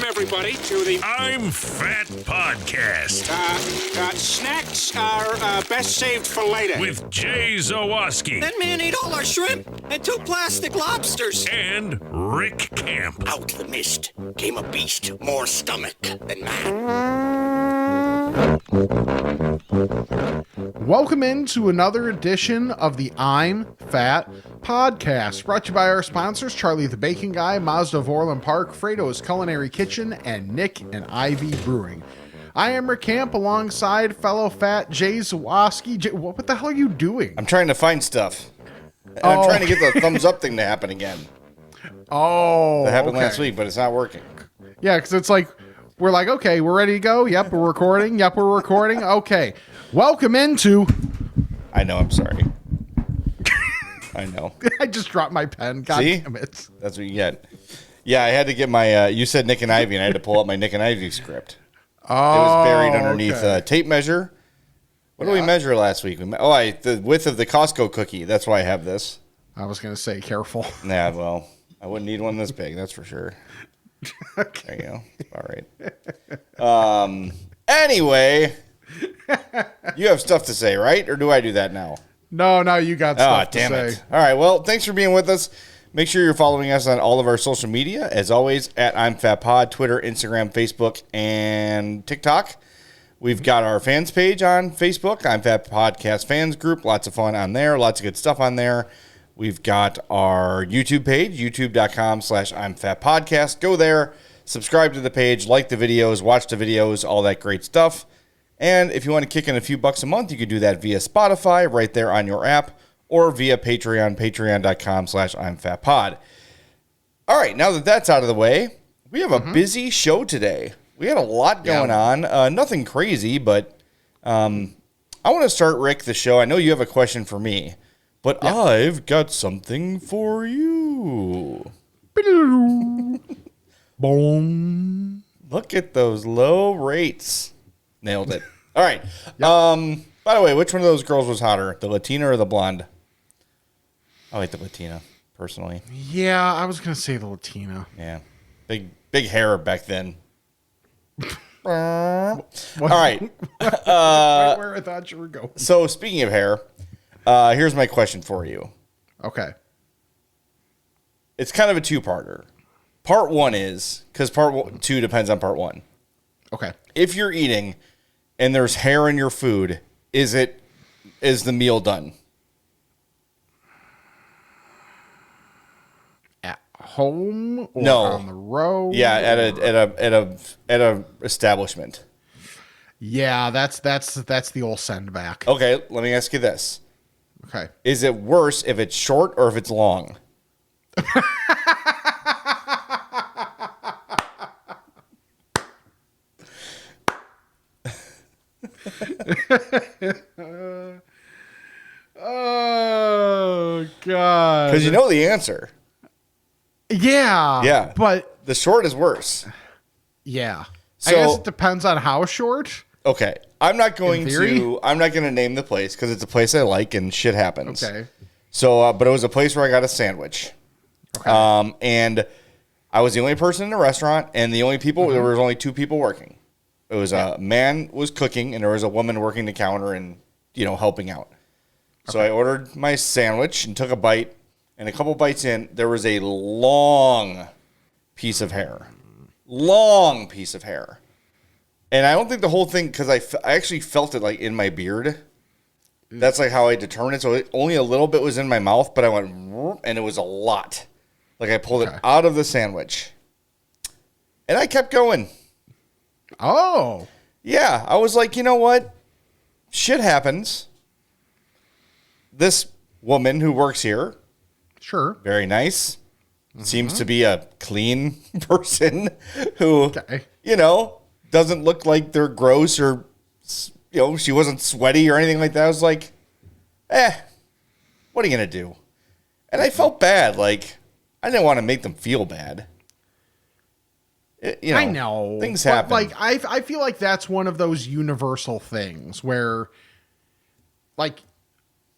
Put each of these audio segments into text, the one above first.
everybody, to the I'm Fat Podcast. Snacks are best saved for later. With Jay Zawoski. That man ate all our shrimp and 2 plastic lobsters. And Rick Camp. Out the mist came a beast more stomach than man. Welcome into another edition of the I'm Fat Podcast, brought to you by our sponsors, Charlie the Bacon Guy, Mazda of Orland Park, Fredo's Culinary Kitchen, and Nick and Ivy Brewing. I am Rick Camp alongside fellow fat Jay Zawoski. What the hell are you doing? I'm trying to find stuff. And I'm trying to get the thumbs up thing to happen again. Oh, That happened okay. last week, but it's not working. Yeah, because it's like, we're like, okay, we're ready to go. Yep, we're recording. Yep, we're recording. Okay. Welcome into... I know, I'm sorry. I know. I just dropped my pen. God See? damn it. That's what you get. Yeah, I had to get my, you said Nick and Ivy, and I had to pull up my Nick and Ivy script. Oh, It was buried underneath okay. tape measure. What did we measure last week? The width of the Costco cookie. That's why I have this. I was going to say careful. Nah, well, I wouldn't need one this big, that's for sure. Okay. There you go. All right. Anyway, you have stuff to say, right? Or do I do that now? No, you got stuff to damn say. it. All right. Well, thanks for being with us. Make sure you're following us on all of our social media. As always, at I'm Fat Pod, Twitter, Instagram, Facebook, and TikTok. We've got our fans page on Facebook, I'm Fat Podcast Fans Group. Lots of fun on there. Lots of good stuff on there. We've got our YouTube page, youtube.com/I'm Fat Podcast. Go there, subscribe to the page, like the videos, watch the videos, all that great stuff. And if you want to kick in a few bucks a month, you can do that via Spotify right there on your app or via Patreon, patreon.com/I'm Fat Pod. All right, now that that's out of the way, we have a busy show today. We had a lot going on. Nothing crazy, but I want to start, Rick, the show. I know you have a question for me, but I've got something for you. Boom. Look at those low rates. Nailed it. All right. By the way, which one of those girls was hotter, the Latina or the blonde? I like the Latina, personally. Yeah, I was going to say the Latina. Yeah. Big hair back then. All right. Right where I thought you were going. So speaking of hair, here's my question for you. Okay. It's kind of a two-parter. Part one is, because part two depends on part one. Okay. If you're eating and there's hair in your food, is the meal done? At home or No. on the road? Yeah, at a establishment. Yeah, that's the old send back. Okay, let me ask you this. Okay. Is it worse if it's short or if it's long? Oh, God. Because you know the answer. Yeah. Yeah. But, The short is worse. yeah. I So- guess it depends on how short. Okay. I'm not going In theory? to name the place because it's a place I like and shit happens. Okay. So, but it was a place where I got a sandwich. Okay. And I was the only person in the restaurant and the only people, there was only 2 people working. It was a man was cooking and there was a woman working the counter and, helping out. So I ordered my sandwich and took a bite, and a couple bites in, there was a long piece of hair. Long piece of hair. And I don't think the whole thing, because I actually felt it like in my beard. That's like how I determined it. So only a little bit was in my mouth, but I went, whoop, and it was a lot. Like I pulled it out of the sandwich. And I kept going. Oh. Yeah, I was like, you know what? Shit happens. This woman who works here, Sure. very nice, seems to be a clean person who, Okay. doesn't look like they're gross or, she wasn't sweaty or anything like that. I was like, what are you going to do? And I felt bad. Like, I didn't want to make them feel bad. I know. Things But, happen. like, I feel like that's one of those universal things where, like,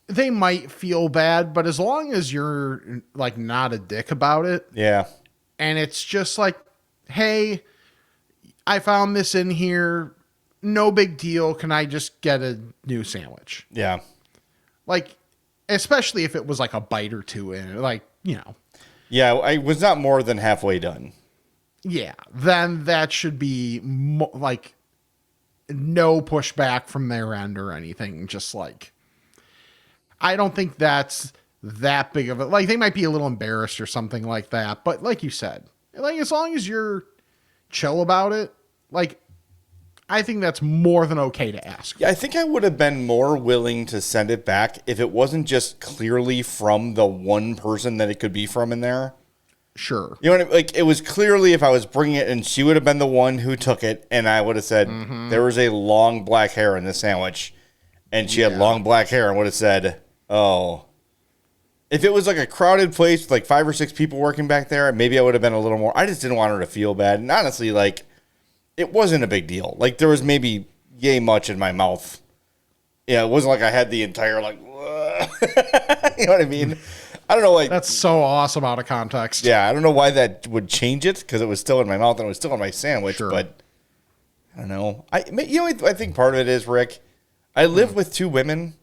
they might feel bad, but as long as you're, like, not a dick about it, Yeah. and it's just like, hey, I found this in here. No big deal. Can I just get a new sandwich? Yeah. Like, especially if it was like a bite or two in it. Like, Yeah, I was not more than halfway done. Yeah, then that should be like no pushback from their end or anything. Just like, I don't think that's that big of a, like, they might be a little embarrassed or something like that. But like you said, like, as long as you're chill about it, like, I think that's more than okay to ask. Yeah, I think I would have been more willing to send it back if it wasn't just clearly from the one person that it could be from in there. Sure. You know what I mean? Like, it was clearly if I was bringing it and she would have been the one who took it, and I would have said, there was a long black hair in the sandwich, and she had long black hair, and would have said, oh. If it was like a crowded place with like 5 or 6 people working back there, maybe I would have been a little more. I just didn't want her to feel bad. And honestly, like, it wasn't a big deal. Like, there was maybe yay much in my mouth. Yeah, it wasn't like I had the entire, like, you know what I mean? I don't know, like, That's so awesome out of context. yeah, I don't know why that would change it, because it was still in my mouth and it was still in my sandwich. Sure. But I don't know. I think part of it is, Rick, I live with 2 women.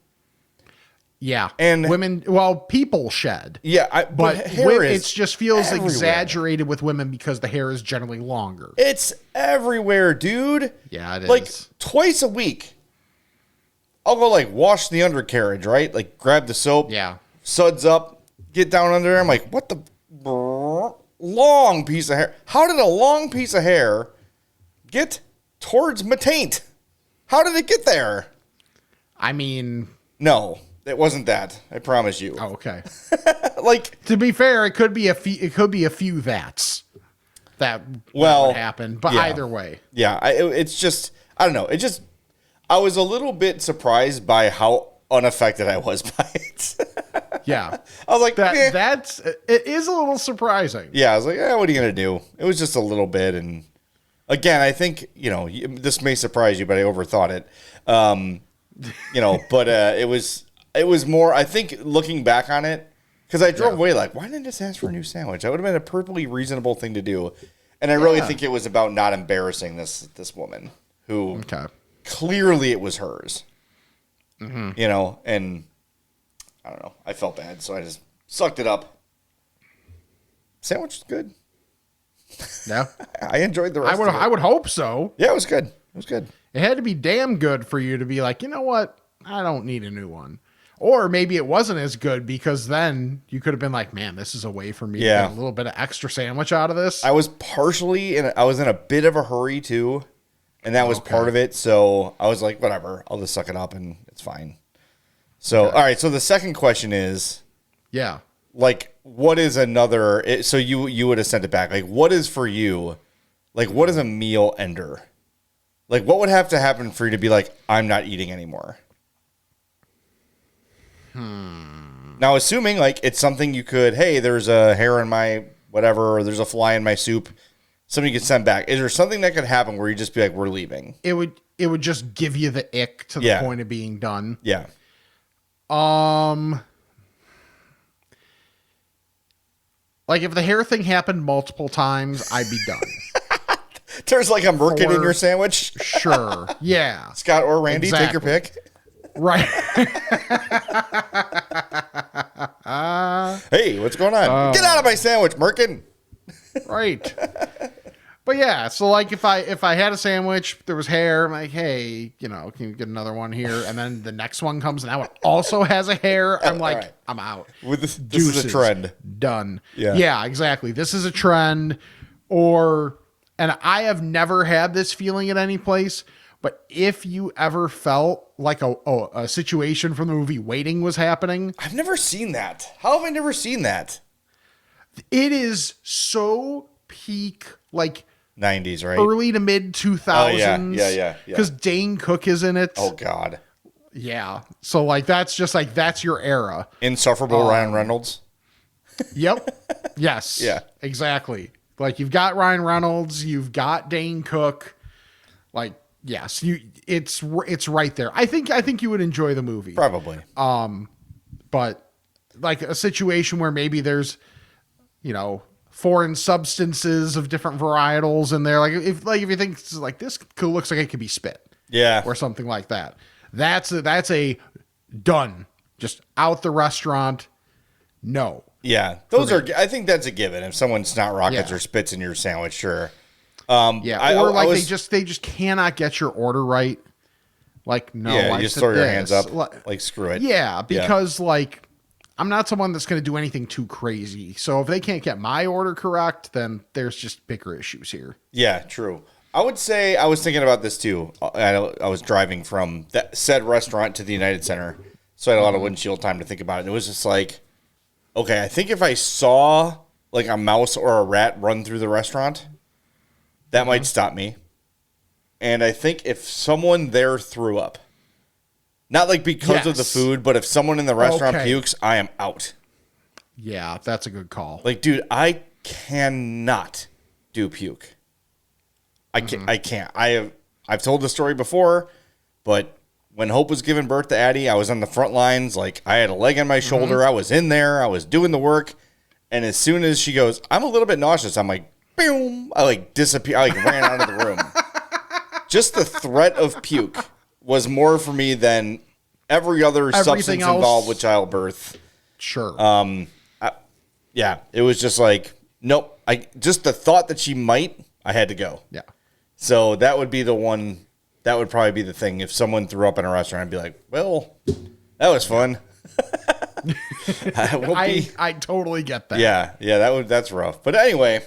Yeah. And women, well, people shed. Yeah, But hair is it just feels everywhere. exaggerated with women because the hair is generally longer. It's everywhere, dude. Yeah, it is. Like, twice a week, I'll go, like, wash the undercarriage, right? Like, grab the soap. Yeah. Suds up. Get down under there. I'm like, what the long piece of hair? How did a long piece of hair get towards my taint? How did it get there? I mean, No, it wasn't that. I promise you. oh, okay. Like, To be fair, it could be a few that's that Well, would happen. But yeah. either way, yeah, it's just, I don't know. It just, I was a little bit surprised by how unaffected I was by it. yeah, I was like, eh. it is a little surprising. Yeah, I was like, what are you going to do? It was just a little bit. And again, I think, this may surprise you, but I overthought it. But it was more, I think, looking back on it, because I drove away like, why didn't I just ask for a new sandwich? That would have been a perfectly reasonable thing to do. And I really think it was about not embarrassing this woman who clearly it was hers. And I don't know. I felt bad, so I just sucked it up. Sandwich was good. Yeah, I enjoyed the rest of it. I would hope so. Yeah, it was good. It was good. It had to be damn good for you to be like, you know what? I don't need a new one. Or maybe it wasn't as good because then you could have been like, man, this is a way for me to get a little bit of extra sandwich out of this. I was I was in a bit of a hurry too, and that was part of it. So I was like, whatever, I'll just suck it up and it's fine. So, all right. So the second question is, like, what is another, so you would have sent it back. Like, what is for you, like, what is a meal ender? Like, what would have to happen for you to be like, I'm not eating anymore? Now, assuming, like, it's something you could, hey, there's a hair in my whatever, or there's a fly in my soup, something you could send back. Is there something that could happen where you just be like, we're leaving? It would just give you the ick to the point of being done. Yeah. Like, if the hair thing happened multiple times, I'd be done. There's like a merkin in your sandwich. Sure. Yeah. Scott or Randy, take your pick. Right. Hey, what's going on? Get out of my sandwich, merkin. Right. But yeah, so like if I had a sandwich, there was hair, I'm like, hey, can you get another one here? And then the next one comes and that one also has a hair. I'm like, right. I'm out. This is a trend. Done. Yeah, exactly. This is a trend. And I have never had this feeling at any place, but if you ever felt like a situation from the movie Waiting was happening. I've never seen that. How have I never seen that? It is so peak, like 90s, right? Early to mid 2000s. Oh, yeah. Because Dane Cook is in it. Oh, God. Yeah. So, like, that's your era. Insufferable Ryan Reynolds. Yep. Yes. Yeah. Exactly. Like, you've got Ryan Reynolds, you've got Dane Cook. Like, yes, it's right there. I think you would enjoy the movie. Probably. But like a situation where maybe there's, foreign substances of different varietals in there. Like if you think like this looks like it could be spit. Yeah. Or something like that. That's a done. Just out the restaurant. No. Yeah. Those are, I think that's a given. If someone snot rockets or spits in your sandwich, sure. They just cannot get your order right. Like, no. Yeah, I you just said throw your this. hands up. Like, screw it. Yeah, because like I'm not someone that's going to do anything too crazy. So if they can't get my order correct, then there's just bigger issues here. Yeah, true. I would say I was thinking about this too. I was driving from that said restaurant to the United Center, so I had a lot of windshield time to think about it. And it was just like, okay, I think if I saw like a mouse or a rat run through the restaurant, that might stop me. And I think if someone there threw up, not like because of the food, but if someone in the restaurant pukes, I am out. Yeah, that's a good call. Like, dude, I cannot do puke. I can't. I've told the story before, but when Hope was giving birth to Addie, I was on the front lines. Like, I had a leg on my shoulder. I was in there. I was doing the work. And as soon as she goes, I'm a little bit nauseous, I'm like, boom. I like disappear. I like ran out of the room. Just the threat of puke was more for me than every other substance involved with childbirth. Sure. Yeah, it was just like, nope. Just the thought that she might, I had to go. Yeah. So that would be the one. That would probably be the thing. If someone threw up in a restaurant, I'd be like, well, that was fun. I totally get that. Yeah, that's rough. But anyway,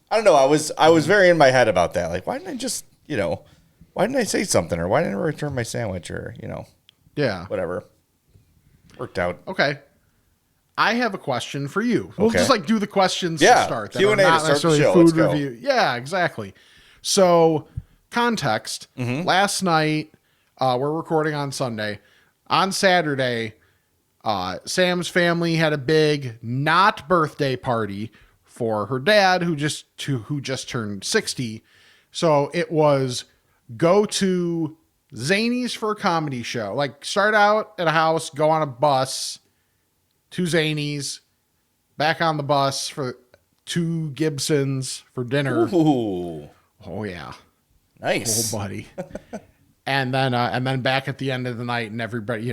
I don't know. I was very in my head about that. Like, why didn't I just, why didn't I say something, or why didn't I return my sandwich, or yeah, whatever. Worked out. Okay. I have a question for you. We'll just like do the questions to start. Q&A to start the show. Food review. Yeah, exactly. So, context. Last night, we're recording on Sunday. On Saturday, Sam's family had a big not birthday party for her dad, who just turned 60. So it was go to Zany's for a comedy show. Like, start out at a house, go on a bus to Zany's, back on the bus for two Gibsons for dinner. Ooh. Oh yeah. Nice. Oh buddy. and then back at the end of the night, and everybody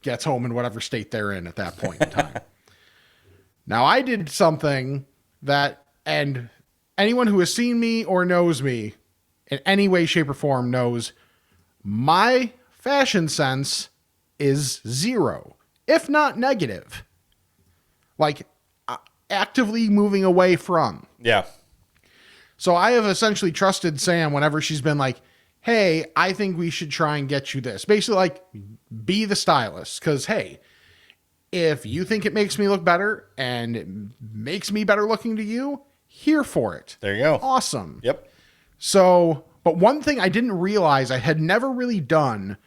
gets home in whatever state they're in at that point in time. Now I did something that, and anyone who has seen me or knows me in any way, shape, or form knows my fashion sense is zero. If not negative, like actively moving away from. Yeah. So I have essentially trusted Sam whenever she's been like, hey, I think we should try and get you this. Basically, like, be the stylist. Because, hey, if you think it makes me look better and it makes me better looking to you, here for it. There you go. Awesome. Yep. So, but one thing I didn't realize I had never really done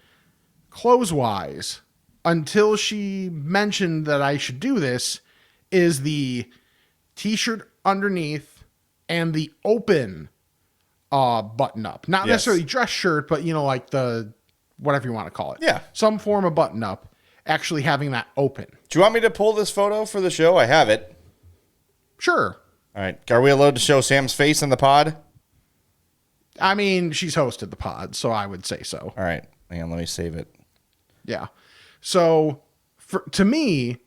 clothes-wise until she mentioned that I should do this is the t-shirt underneath and the open button up. Not necessarily dress shirt, but like the whatever you want to call it. Yeah. Some form of button up, actually having that open. Do you want me to pull this photo for the show? I have it. Sure. All right. Are we allowed to show Sam's face in the pod? I mean, she's hosted the pod, so I would say so. All right. Hang on, let me save it. Yeah. So, to me,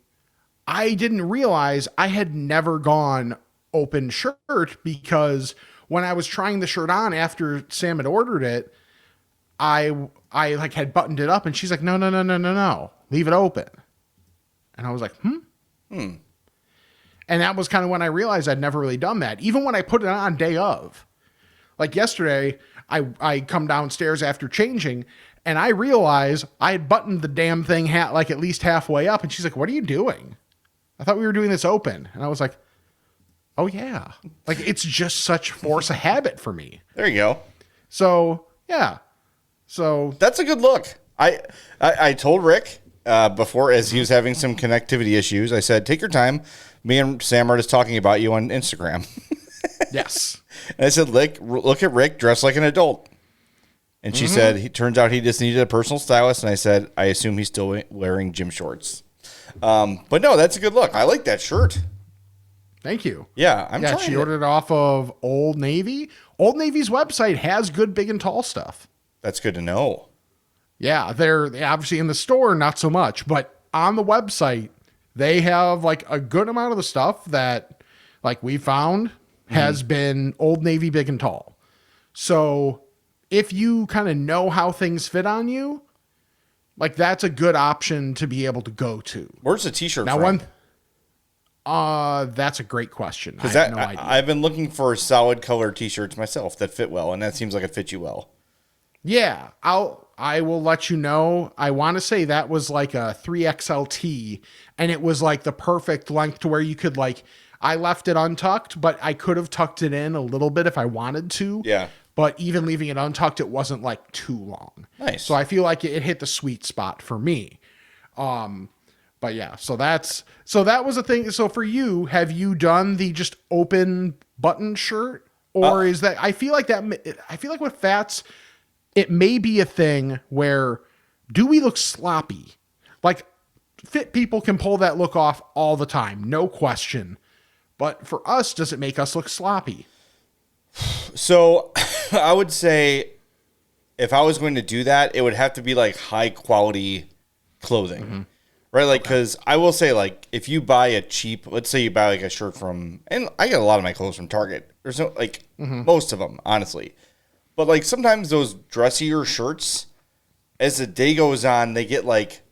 I didn't realize I had never gone open shirt, because when I was trying the shirt on after Sam had ordered it, I like had buttoned it up, and she's like, no, leave it open. And I was like, And that was kind of when I realized I'd never really done that. Even when I put it on day of. Like yesterday, I come downstairs after changing, and I realize I had buttoned the damn thing like at least halfway up. And she's like, what are you doing? I thought we were doing this open. And I was like, oh yeah. Like, it's just such force of habit for me. There you go. So, yeah. So that's a good look. I told Rick before, as he was having some connectivity issues, I said, take your time. Me and Sam are just talking about you on Instagram. Yes. And I said, look at Rick dressed like an adult. And she said, he turns out he just needed a personal stylist. And I said, I assume he's still wearing gym shorts. But no, that's a good look. I like that shirt. Thank you. Yeah, I'm trying. She ordered it off of Old Navy. Old Navy's website has good big and tall stuff. That's good to know. Yeah, they're obviously in the store, not so much, but on the website, they have like a good amount of the stuff that like we found has been Old Navy big and tall. So if you kind of know how things fit on you, like that's a good option to be able to go to. Where's the t-shirt Now from? That's a great question. I Because have no idea. I've been looking for solid color t-shirts myself that fit well, and that seems like it fits you well. Yeah, I will let you know. I want to say that was like a 3XLT, and it was like the perfect length to where you could like, I left it untucked, but I could have tucked it in a little bit if I wanted to. Yeah. But even leaving it untucked, it wasn't like too long. Nice. So I feel like it hit the sweet spot for me. But yeah, so that was a thing. So for you, have you done the just open button shirt, or is that? I feel like with Fats, it may be a thing where do we look sloppy? Like fit people can pull that look off all the time, no question. But for us, does it make us look sloppy? So I would say if I was going to do that, it would have to be like high quality clothing, right? Like, because I will say, like, if you buy a cheap, let's say you buy like a shirt from, and I get a lot of my clothes from Target. There's no, like, most of them, honestly. But like sometimes those dressier shirts, as the day goes on, they get like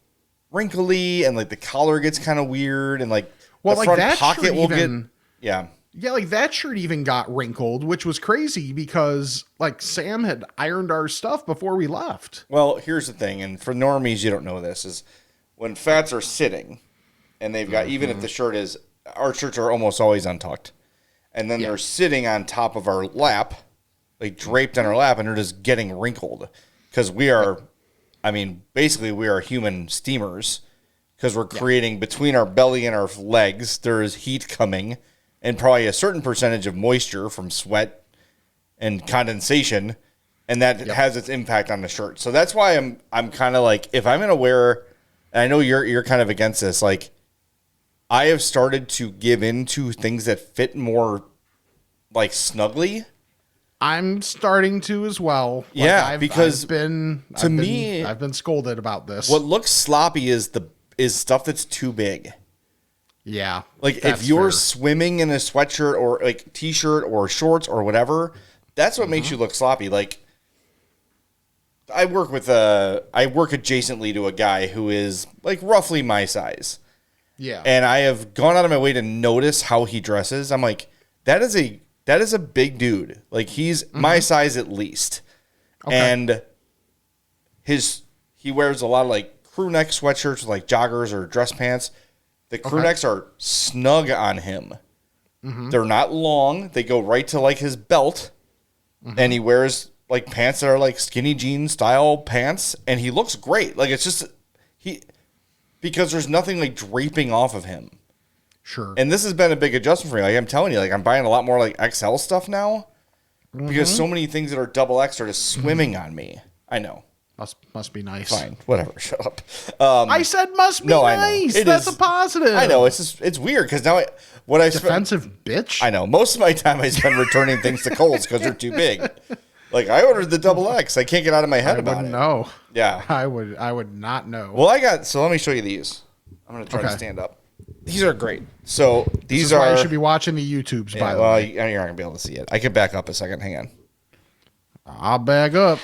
wrinkly and like the collar gets kind of weird and like Well, the like front that pocket shirt will even- get, yeah. Yeah, like that shirt even got wrinkled, which was crazy because like Sam had ironed our stuff before we left. Well, here's the thing, and for normies, you don't know this, is when Fats are sitting, and they've got, even if the shirt is, our shirts are almost always untucked, and then they're sitting on top of our lap, like draped on our lap, and they're just getting wrinkled. Because we are, I mean, basically we are human steamers, because we're creating between our belly and our legs, there is heat coming, and probably a certain percentage of moisture from sweat and condensation, and that has its impact on the shirt. So that's why I'm kind of like, if I'm gonna wear, and I know you're kind of against this, like I have started to give into things that fit more like snugly. I'm starting to as well. Like, Yeah, because I've been scolded about this. What looks sloppy is stuff that's too big. Yeah. Like that's if you're fair. swimming in a sweatshirt or like t-shirt or shorts or whatever, that's what makes you look sloppy. Like I work adjacently to a guy who is like roughly my size. Yeah. And I have gone out of my way to notice how he dresses. I'm like, that is a big dude. Like he's my size at least. Okay. And he wears a lot of like crew neck sweatshirts with like joggers or dress pants. The crew necks are snug on him. They're not long. They go right to like his belt. And he wears like pants that are like skinny jean style pants. And he looks great. Like it's just because there's nothing like draping off of him. Sure. And this has been a big adjustment for me. Like I'm telling you, like I'm buying a lot more like XL stuff now. Because so many things that are double X are just swimming on me. I know. Must be nice. Fine. Whatever. Shut up. I said must be No, I know. nice. It That's is- a positive. I know it's weird because now I spend. Defensive bitch. I know most of my time I spend returning things to Kohl's because they're too big. Like I ordered the double X. I can't get out of my head about wouldn't it. know. Yeah. I would not know. Well, let me show you these. I'm gonna try to Okay. stand up. These are great. So this these is are. why you should be watching the YouTubes. Yeah, by the well, way, you're not gonna be able to see it. I can back up a second. Hang on. I'll back up.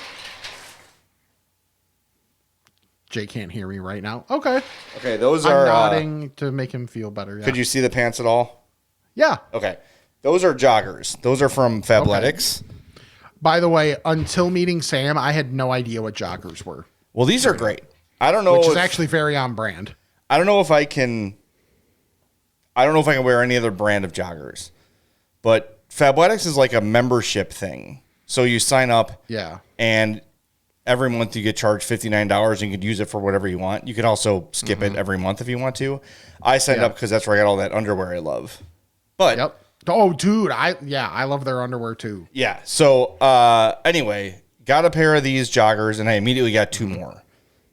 Jay can't hear me right now. Okay. Okay, those I'm are. nodding to make him feel better. Yeah. Could you see the pants at all? Yeah. Okay, those are joggers. Those are from Fabletics. By the way, until meeting Sam, I had no idea what joggers were, Well, these are great. I don't know. which is if- actually very on brand. I don't know if I can wear any other brand of joggers, but Fabletics is like a membership thing. So you sign up, Yeah. and every month you get charged $59 and you can use it for whatever you want. You can also skip it every month if you want to. I signed up because that's where I got all that underwear I love. But Yep. Oh, dude. I love their underwear too. yeah. So anyway, got a pair of these joggers and I immediately got two more.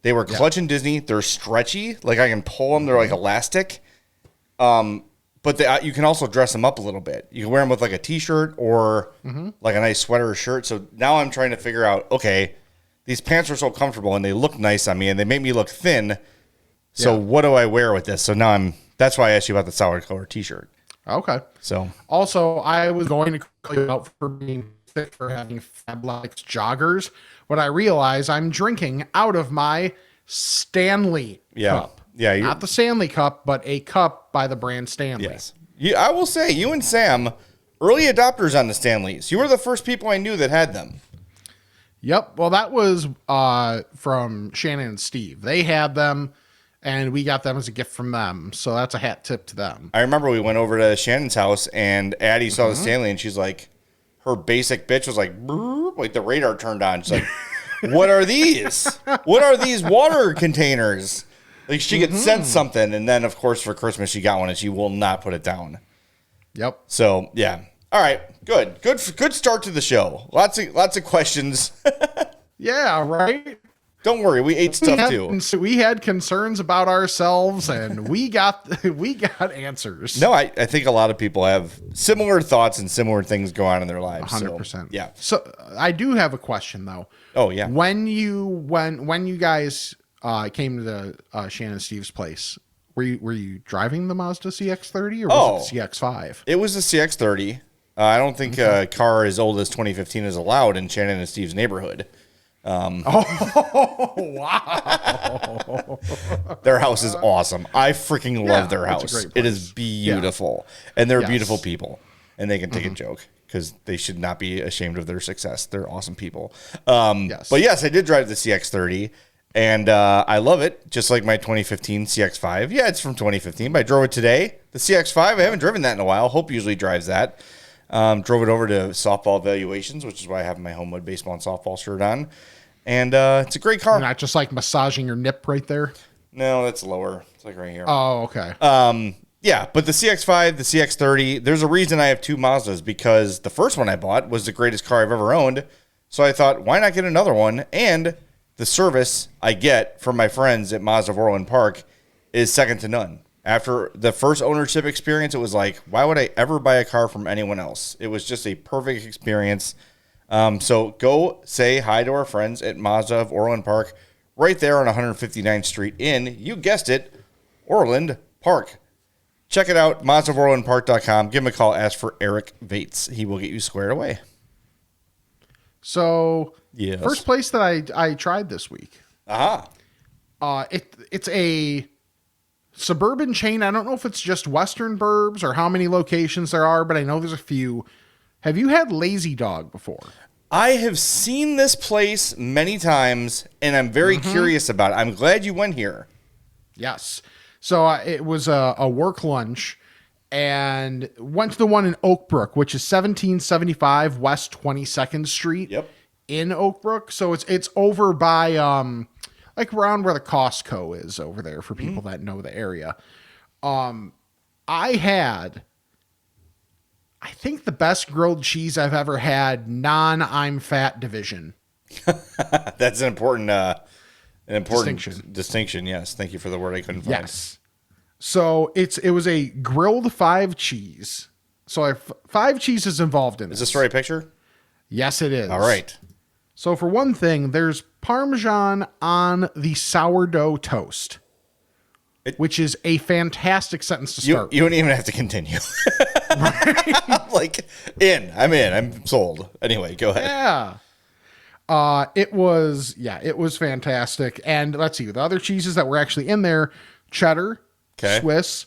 They were Clutch and Disney. They're stretchy. Like I can pull them. They're like elastic. But But you can also dress them up a little bit. You can wear them with like a t-shirt or like a nice sweater or shirt. So now I'm trying to figure out, okay, these pants are so comfortable and they look nice on me and they make me look thin. So what do I wear with this? So now that's why I asked you about the sour color t-shirt. Okay. So also, I was going to call you out for being thick for having Fabletics joggers, but I realize I'm drinking out of my Stanley cup. Yeah. Not the Stanley cup, but a cup by the brand Stanley. Yes. I will say, you and Sam, early adopters on the Stanleys. You were the first people I knew that had them. Yep. Well, that was from Shannon and Steve. They had them, and we got them as a gift from them. So that's a hat tip to them. I remember we went over to Shannon's house, and Addie saw the Stanley, and she's like, her basic bitch was like, brrr, like the radar turned on. She's like, what are these? What are these water containers? Like she could sense something, and then of course for Christmas she got one, and she will not put it down. Yep. So yeah, all right, good start to the show. Lots of questions. Yeah, right. Don't worry, we ate stuff too. We had concerns about ourselves, and we got answers. No, I think a lot of people have similar thoughts and similar things go on in their lives. 100%. So, yeah. So I do have a question though. Oh yeah. When you guys came to the Shannon and Steve's place, were you driving the Mazda CX-30 or was it the CX-5? It was the CX-30. I don't think a car as old as 2015 is allowed in Shannon and Steve's neighborhood. Oh, wow. Their house is awesome. I freaking love their house. It's a great It place. is beautiful. And they're Yes. beautiful people. And they can take a joke because they should not be ashamed of their success. They're awesome people. Yes. But yes, I did drive the CX-30. And I love it, just like my 2015 CX-5. Yeah, it's from 2015, but I drove it today. The CX-5, I haven't driven that in a while. Hope usually drives that. Drove it over to softball evaluations, which is why I have my Homewood baseball and softball shirt on. And it's a great car. Not just like massaging your nip right there. No, that's lower. It's like right here. Oh, okay. Yeah, but the CX-5, the CX-30, there's a reason I have two Mazdas because the first one I bought was the greatest car I've ever owned. So I thought, why not get another one? And the service I get from my friends at Mazda of Orland Park is second to none. After the first ownership experience, it was like, why would I ever buy a car from anyone else? It was just a perfect experience. So go say hi to our friends at Mazda of Orland Park right there on 159th Street in, you guessed it, Orland Park. Check it out, MazdaofOrlandPark.com. Give him a call. Ask for Eric Vates. He will get you squared away. So, Yes. first place that I tried this week. It's a suburban chain. I don't know if it's just Western Burbs or how many locations there are, but I know there's a few. Have you had Lazy Dog before? I have seen this place many times, and I'm very curious about it. I'm glad you went here. Yes. So it was a work lunch and went to the one in Oak Brook, which is 1775 West 22nd Street in Oak Brook. So it's over by like around where the Costco is over there for people that know the area. I think the best grilled cheese I've ever had, I'm fat division. That's an important Distinction. Yes. Thank you for the word I couldn't find. Yes. So it was a grilled 5 cheese. So I have 5 cheeses involved in this. Is this the right picture? Yes, it is. All right. So for one thing, there's Parmesan on the sourdough toast, which is a fantastic sentence to start. You don't even have to continue. I'm in. I'm sold. Anyway, go ahead. Yeah. It was fantastic. And let's see, the other cheeses that were actually in there, cheddar, Swiss,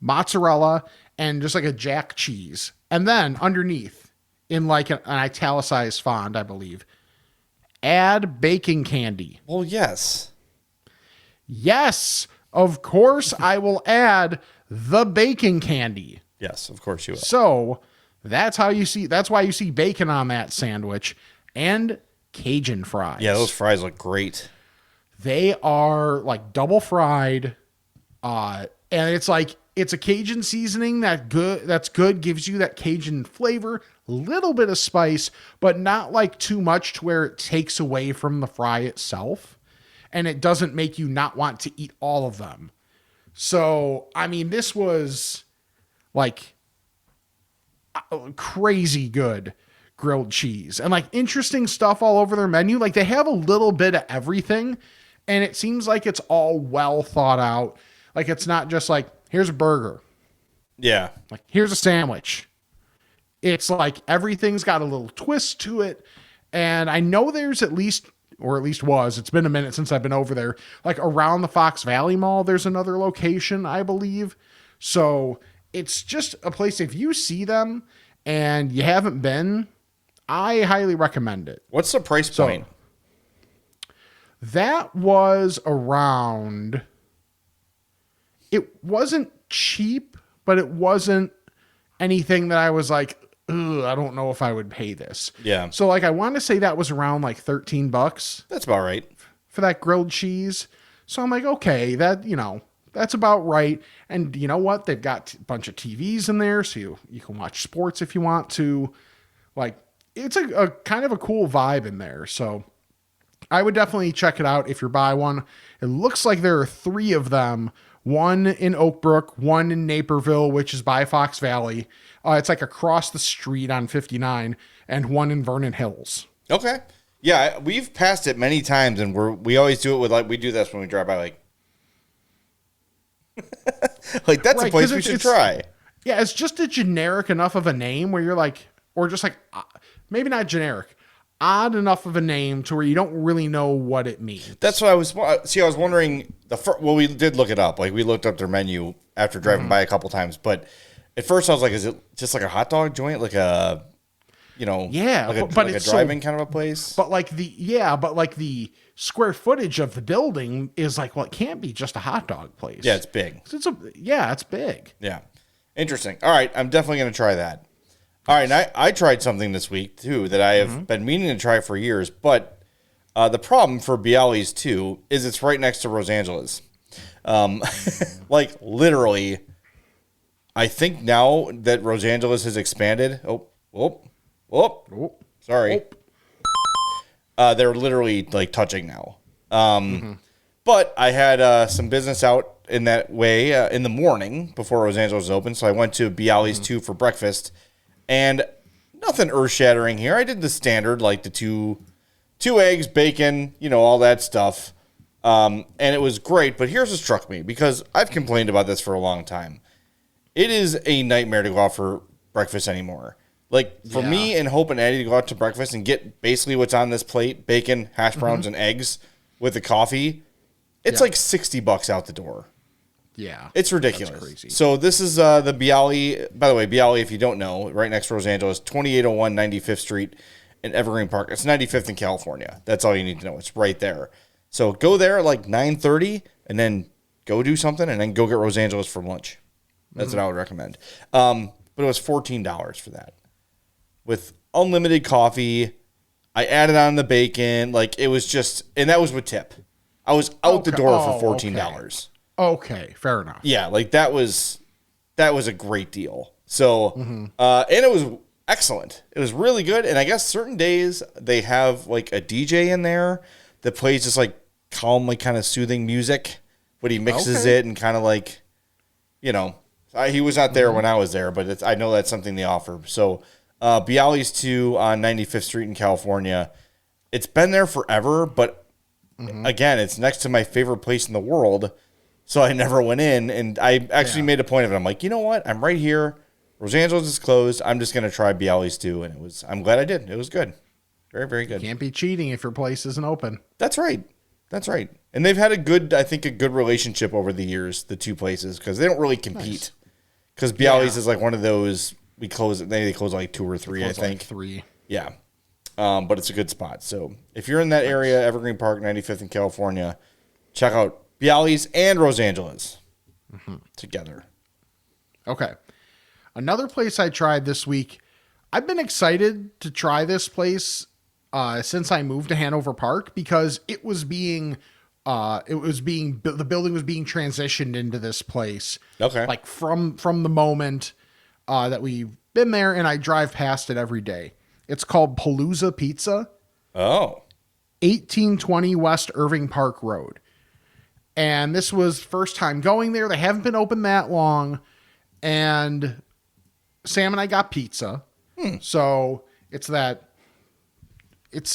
mozzarella, and just like a jack cheese. And then underneath, in like an italicized font, I believe, add baking candy. Well, yes. Yes, of course I will add the baking candy. Yes, of course you will. So that's why you see bacon on that sandwich and Cajun fries. Yeah, those fries look great. They are like double fried. And it's a Cajun seasoning that's good, gives you that Cajun flavor, little bit of spice, but not like too much to where it takes away from the fry itself. And it doesn't make you not want to eat all of them. So, I mean, this was like crazy good grilled cheese and like interesting stuff all over their menu. Like they have a little bit of everything and it seems like it's all well thought out. Like it's not just like, here's a burger. Yeah. Like here's a sandwich. It's like everything's got a little twist to it. And I know there's at least was, it's been a minute since I've been over there, like around the Fox Valley Mall, there's another location, I believe. So it's just a place, if you see them and you haven't been, I highly recommend it. What's the price point? That was around, it wasn't cheap, but it wasn't anything that I was like, ugh, I don't know if I would pay this. Yeah. So like, I want to say that was around like $13. That's about right. For that grilled cheese. So I'm like, okay, that, that's about right. And you know what? They've got a bunch of TVs in there. So you can watch sports if you want to. Like, it's a kind of a cool vibe in there. So I would definitely check it out if you're by one. It looks like there are 3 of them. One in Oak Brook, one in Naperville, which is by Fox Valley. It's like across the street on 59, and one in Vernon Hills. Okay. Yeah, we've passed it many times, and we always do it with, like, we do this when we drive by, like, like that's a place we should try. Yeah, it's just a generic enough of a name where you're like, or just like, maybe not generic, odd enough of a name to where you don't really know what it means. That's what I was wondering. Well, we did look it up. Like, we looked up their menu after driving by a couple times, but at first I was like, is it just like a hot dog joint? Like a, like a drive-in kind of a place? But like the square footage of the building is like, well, it can't be just a hot dog place. Yeah, it's big. It's big. Yeah. Interesting. All right. I'm definitely going to try that. All right. And I tried something this week too that I have been meaning to try for years, but the problem for Bialy's too is it's right next to Rosangeles. Like literally, I think now that Rosangeles has expanded. Sorry. They're literally like touching now. But I had some business out in that way in the morning before Rosangeles was open. So I went to Bialy's too for breakfast, and nothing earth shattering here. I did the standard, like the two eggs, bacon, all that stuff. And it was great. But here's what struck me, because I've complained about this for a long time. It is a nightmare to go out for breakfast anymore. Like, for me and Hope and Eddie to go out to breakfast and get basically what's on this plate, bacon, hash browns, and eggs with the coffee, it's like $60 out the door. Yeah. It's ridiculous. That's crazy. So this is the Bialy. By the way, Bialy, if you don't know, right next to Rosangeles, 2801 95th Street in Evergreen Park. It's 95th in California. That's all you need to know. It's right there. So go there at like 9:30 and then go do something and then go get Rosangeles for lunch. That's what I would recommend. But it was $14 for that. With unlimited coffee, I added on the bacon. Like, it was just, and that was with tip. I was out the door for $14. Okay, fair enough. Yeah, like that was a great deal. So, and it was excellent. It was really good. And I guess certain days they have like a DJ in there that plays just like calm, like kind of soothing music, but he mixes it and kind of like, he was not there when I was there, but I know that's something they offer. So, Bialy's too on 95th Street in California. It's been there forever, but again, it's next to my favorite place in the world. So I never went in, and I actually made a point of it. I'm like, you know what? I'm right here. Rosangeles is closed. I'm just going to try Bialy's too. And I'm glad I did. It was good. Very, very good. You can't be cheating if your place isn't open. That's right. That's right. And they've had a good relationship over the years, the two places, because they don't really compete. Because Bialy's is like one of those, they close like 2 or 3, I think. Like 3. Yeah. But it's a good spot. So if you're in that area, Evergreen Park, 95th in California, check out Bialy's and Rosangeles together. Okay. Another place I tried this week, I've been excited to try this place since I moved to Hanover Park, because the building was being transitioned into this place. Okay. Like from the moment that we've been there, and I drive past it every day. It's called Palooza Pizza. Oh. 1820 West Irving Park Road. And this was first time going there. They haven't been open that long. And Sam and I got pizza. So it's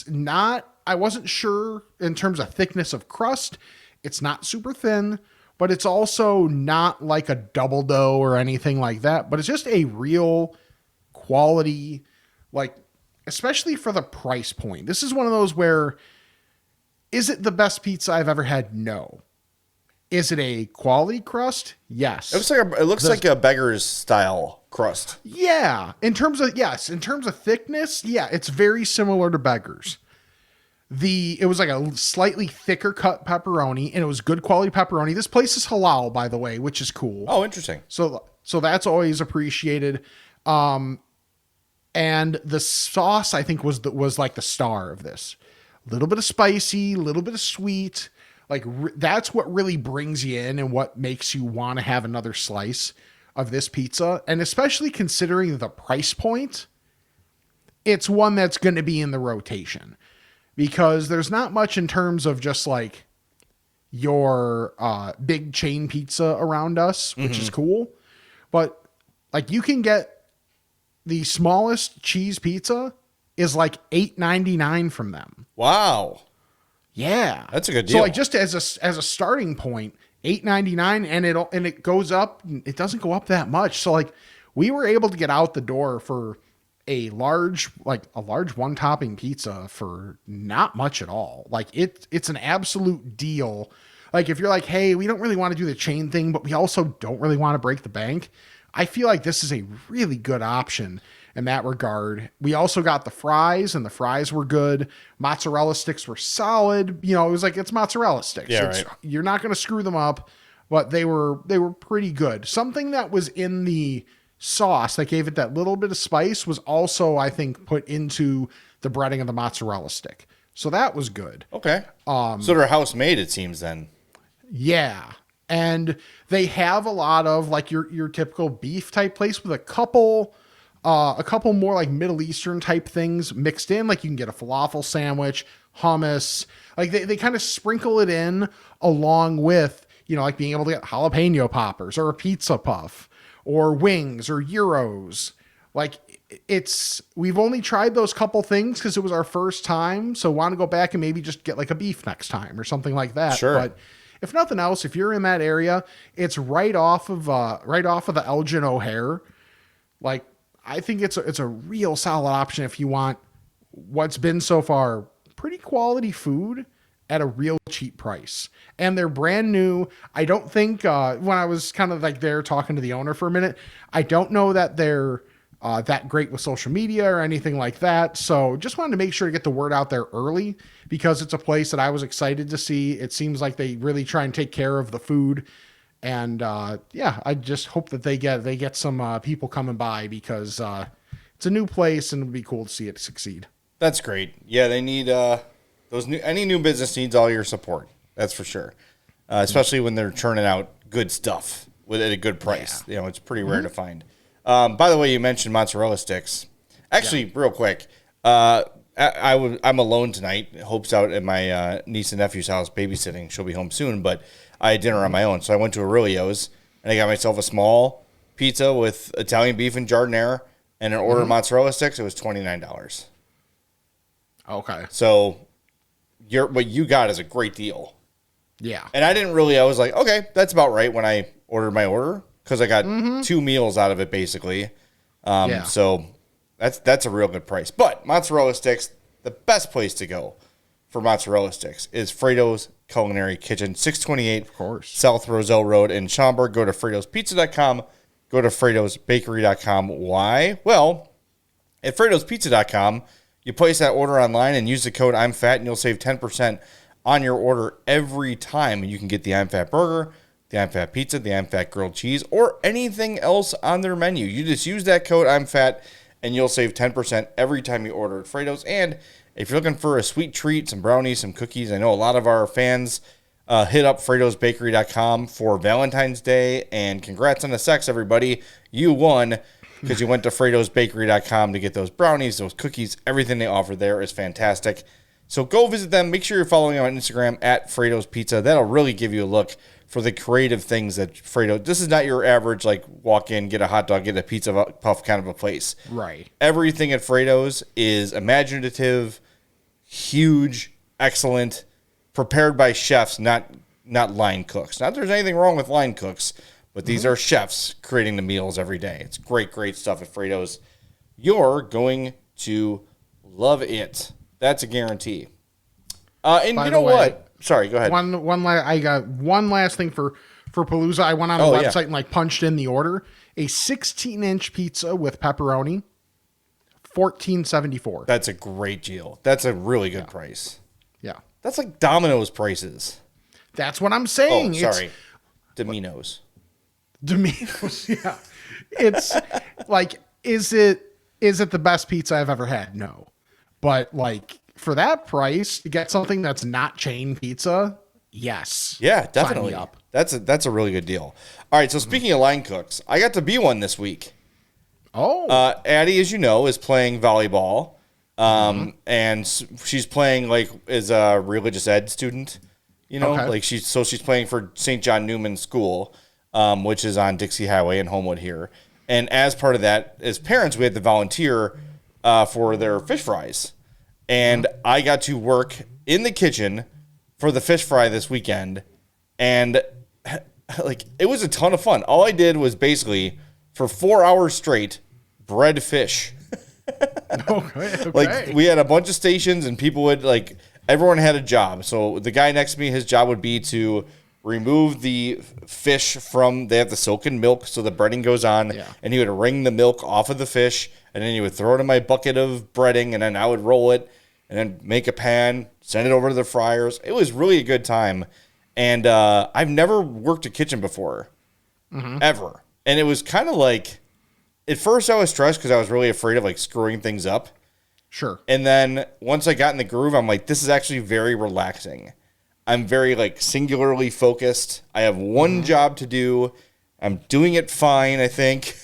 not, I wasn't sure in terms of thickness of crust. It's not super thin, but it's also not like a double dough or anything like that. But it's just a real quality, like, especially for the price point. This is one of those where, is it the best pizza I've ever had? No. Is it a quality crust? Yes. It looks like a beggar's style crust. Yeah. In terms of thickness, yeah, it's very similar to Beggar's. It was like a slightly thicker cut pepperoni, and it was good quality pepperoni. This place is halal, by the way, which is cool. Oh, interesting. So that's always appreciated. And the sauce, I think, was like the star of this. A little bit of spicy, a little bit of sweet. Like that's what really brings you in and what makes you want to have another slice of this pizza. And especially considering the price point, it's one that's going to be in the rotation because there's not much in terms of just like your big chain pizza around us, which is cool. But like you can get the smallest cheese pizza is like $8.99 from them. Wow. Yeah. That's a good deal. So like just as a starting point, $8.99 and it goes up, it doesn't go up that much. So like we were able to get out the door for a large one topping pizza for not much at all. Like it's an absolute deal. Like if you're like, hey, we don't really want to do the chain thing, but we also don't really want to break the bank. I feel like this is a really good option in that regard. We also got the fries, and the fries were good. Mozzarella sticks were solid. You know, it was like, it's mozzarella sticks. Yeah, right. You're not going to screw them up, but they were pretty good. Something that was in the sauce that gave it that little bit of spice was also, I think, put into the breading of the mozzarella stick. So that was good. Okay. So they're house made, it seems then. Yeah. And they have a lot of like your typical beef type place with a couple more like Middle Eastern type things mixed in. Like you can get a falafel sandwich, hummus. Like they kind of sprinkle it in along with, you know, like being able to get jalapeno poppers or a pizza puff or wings or gyros. Like we've only tried those couple things because it was our first time. So want to go back and maybe just get like a beef next time or something like that. Sure. But if nothing else, if you're in that area, it's right off of the Elgin O'Hare. Like, I think it's a real solid option if you want what's been so far pretty quality food at a real cheap price. And they're brand new. I don't think when I was kind of like there talking to the owner for a minute, I don't know that they're that great with social media or anything like that. So just wanted to make sure to get the word out there early because it's a place that I was excited to see. It seems like they really try and take care of the food. And yeah, I just hope that they get some people coming by because it's a new place and it'd be cool to see it succeed. That's great. Yeah, they need any new business needs all your support. That's for sure. Especially when they're churning out good stuff at a good price. Yeah. You know, it's pretty rare to find. By the way, you mentioned mozzarella sticks. Actually, real quick, I'm alone tonight. Hope's out at my niece and nephew's house babysitting. She'll be home soon, but I had dinner on my own. So I went to Aurelio's, and I got myself a small pizza with Italian beef and giardiniera and an order of mozzarella sticks. It was $29. Okay. So what you got is a great deal. Yeah. And I was like, okay, that's about right when I ordered my order because I got 2 meals out of it basically. So that's a real good price. But mozzarella sticks, the best place to go for mozzarella sticks is Fredo's Culinary Kitchen, 628 of course. South Roselle Road in Schaumburg. Go to Fredo'sPizza.com. Go to Fredo'sBakery.com. Why? Well, at Fredo'sPizza.com, you place that order online and use the code I'm Fat, and you'll save 10% on your order every time. And you can get the I'm Fat burger, the I'm Fat pizza, the I'm Fat grilled cheese, or anything else on their menu. You just use that code I'm Fat, and you'll save 10% every time you order at Fredo's. And if you're looking for a sweet treat, some brownies, some cookies, I know a lot of our fans hit up Fredo'sBakery.com for Valentine's Day. And congrats on the sex, everybody. You won because you went to Fredo'sBakery.com to get those brownies, those cookies. Everything they offer there is fantastic. So go visit them. Make sure you're following them on Instagram at Fredo's Pizza. That'll really give you a look for the creative things that Fredo. This is not your average like walk in, get a hot dog, get a pizza puff kind of a place. Right. Everything at Fredo's is imaginative, huge, excellent, prepared by chefs, not line cooks. Not that there's anything wrong with line cooks, but these are chefs creating the meals every day. It's great stuff at Fredo's. You're going to love it. That's a guarantee. And By you the know way, what? Sorry, go ahead. I got one last thing for Palooza. I went on the website and like punched in the order. A 16-inch pizza with pepperoni, $14.74. That's a great deal. That's a really good price. Yeah. That's like Domino's prices. That's what I'm saying. Oh, sorry. Domino's. Domino's, yeah. It's like, is it the best pizza I've ever had? No. But like for that price, to get something that's not chain pizza, yes. Yeah, definitely. Sign me up. That's a really good deal. All right, so speaking of line cooks, I got to be one this week. Oh. Addie, as you know, is playing volleyball. And she's playing like as a religious ed student, you know, Okay. like she's playing for St. John Newman School, which is on Dixie Highway in Homewood here. And as part of that, as parents, we had to volunteer for their fish fries. And I got to work in the kitchen for the fish fry this weekend. And like, it was a ton of fun. All I did was basically for 4 hours straight, bread fish. Okay. Like we had a bunch of stations and people would like, everyone had a job. So the guy next to me, his job would be to remove the fish from, they have to soak in milk so the breading goes on. Yeah. And he would wring the milk off of the fish and then he would throw it in my bucket of breading and then I would roll it and then make a pan, send it over to the fryers. It was really a good time. And I've never worked a kitchen before, ever. And it was kind of like, at first I was stressed because I was really afraid of like screwing things up. Sure. And then once I got in the groove, I'm like, this is actually very relaxing. I'm very like singularly focused. I have one job to do. I'm doing it fine, I think.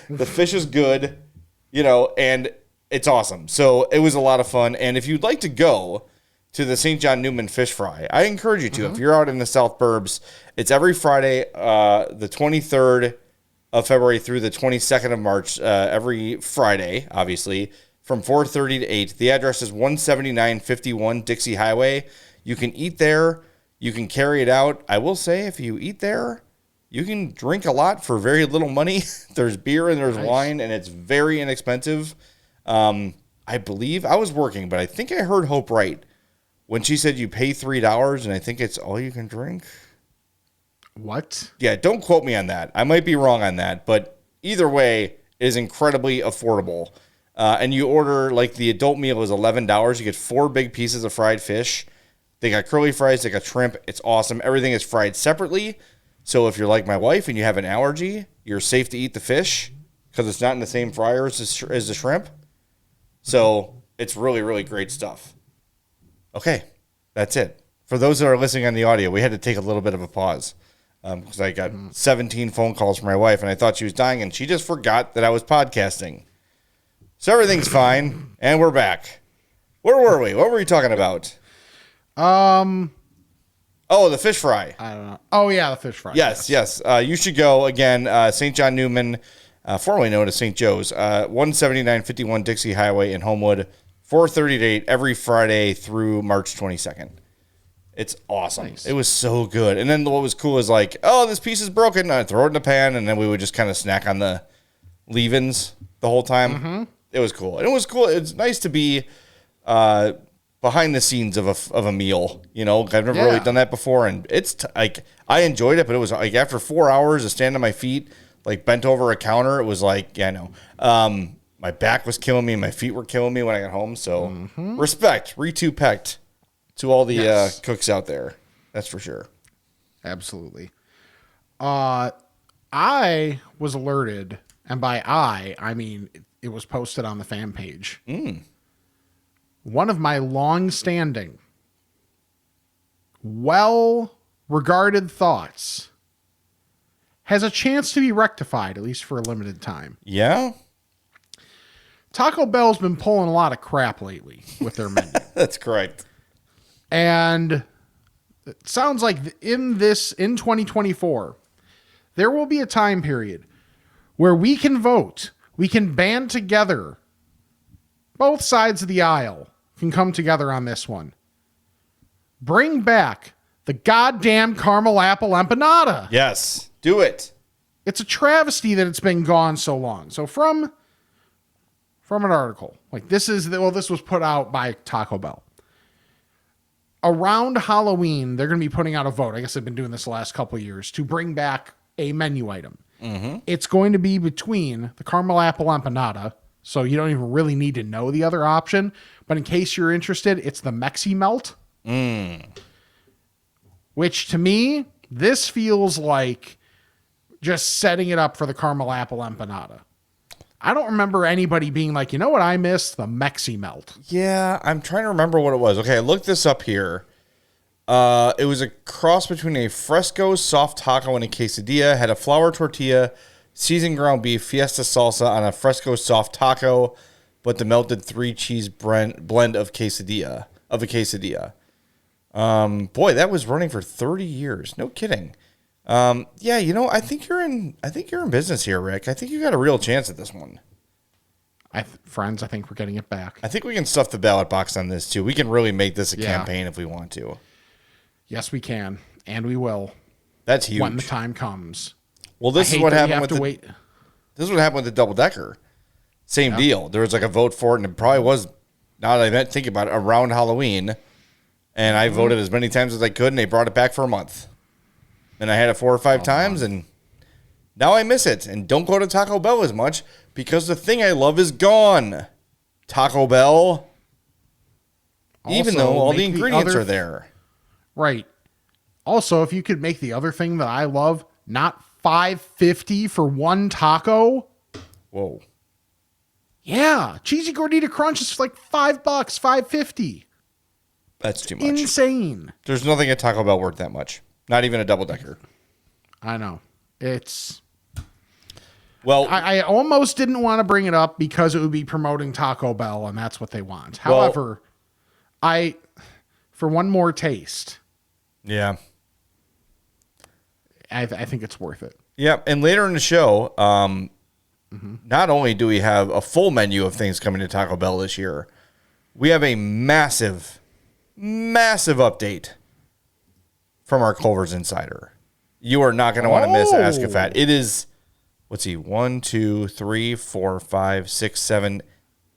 The fish is good, you know, and it's awesome. So it was a lot of fun. And if you'd like to go to the St. John Newman Fish Fry, I encourage you to. If you're out in the South Burbs, it's every Friday, the 23rd of February through the 22nd of March, every Friday, obviously, from 4:30 to 8. The address is 17951 Dixie Highway. You can eat there. You can carry it out. I will say, if you eat there, you can drink a lot for very little money. There's beer and there's wine, and it's very inexpensive. I believe I was working, but I think I heard Hope right when she said you pay $3, and I think it's all you can drink. What? Yeah, don't quote me on that. I might be wrong on that, but either way, it is incredibly affordable. And you order, like, the adult meal is $11. You get 4 big pieces of fried fish. They got curly fries. They got shrimp. It's awesome. Everything is fried separately. So if you're like my wife and you have an allergy, you're safe to eat the fish because it's not in the same fryer as the shrimp. So it's really, really great stuff. Okay, that's it. For those that are listening on the audio, we had to take a little bit of a pause. Because I got 17 phone calls from my wife, and I thought she was dying, and she just forgot that I was podcasting. So everything's fine, and we're back. Where were we? What were we talking about? Oh, the fish fry. I don't know. Oh, yeah, the fish fry. Yes. You should go again. St. John Newman, formerly known as St. Joe's, 17951 Dixie Highway in Homewood, 4:30 to 8 every Friday through March 22nd. It's awesome. Nice. It was so good. And then what was cool is like, oh, this piece is broken. I'd throw it in the pan, and then we would just kind of snack on the leave-ins the whole time. It was cool. And it was cool. It's nice to be behind the scenes of a meal. You know, I've never really done that before, and it's like I enjoyed it, but it was like after 4 hours of standing on my feet, like bent over a counter, it was like, yeah, I know. My back was killing me, and my feet were killing me when I got home. So respect, retupect to all the cooks out there. That's for sure. Absolutely. I was alerted, and by I mean it was posted on the fan page. One of my long-standing, well-regarded thoughts has a chance to be rectified, at least for a limited time. Yeah? Taco Bell's been pulling a lot of crap lately with their menu. That's correct. And it sounds like in 2024, there will be a time period where we can vote. We can band together. Both sides of the aisle can come together on this one. Bring back the goddamn caramel apple empanada. Yes, do it. It's a travesty that it's been gone so long. So from an article, like this was put out by Taco Bell. Around Halloween, they're going to be putting out a vote. I guess they've been doing this the last couple of years to bring back a menu item. Mm-hmm. It's going to be between the caramel apple empanada, so you don't even really need to know the other option. But in case you're interested, it's the Mexi Melt. Which to me, this feels like just setting it up for the caramel apple empanada. I don't remember anybody being like, you know what I miss? The Mexi Melt. Yeah, I'm trying to remember what it was. Okay, I looked this up here. It was a cross between a fresco soft taco and a quesadilla. Had a flour tortilla, seasoned ground beef, fiesta salsa on a fresco soft taco, but the melted 3-cheese blend of a quesadilla. Boy, that was running for 30 years. No kidding. Yeah, you know, I think you're in business here, Rick. I think you got a real chance at this one. Friends, I think we're getting it back. I think we can stuff the ballot box on this too. We can really make this a campaign if we want to. Yes, we can, and we will. That's huge when the time comes. Well, this is what happened with This is what happened with the double decker. Same deal. There was like a vote for it, and it probably was. Now that I think about it, around Halloween, and I voted as many times as I could, and they brought it back for a month. And I had it 4 or 5 times, and now I miss it. And don't go to Taco Bell as much because the thing I love is gone. Taco Bell. Also, even though all the ingredients are there. Right. Also, if you could make the other thing that I love, not $5.50 for one taco. Whoa. Yeah. Cheesy Gordita Crunch is like $5, $5.50. That's too much. Insane. There's nothing at Taco Bell worth that much. Not even a double decker. I know. It's... Well, I almost didn't want to bring it up because it would be promoting Taco Bell, and that's what they want. However, for one more taste... Yeah. I think it's worth it. Yeah, and later in the show, not only do we have a full menu of things coming to Taco Bell this year, we have a massive update from our Culver's Insider. You are not going to want to miss Ask a Fat. It is, 1, 2, 3, 4, 5, 6, 7,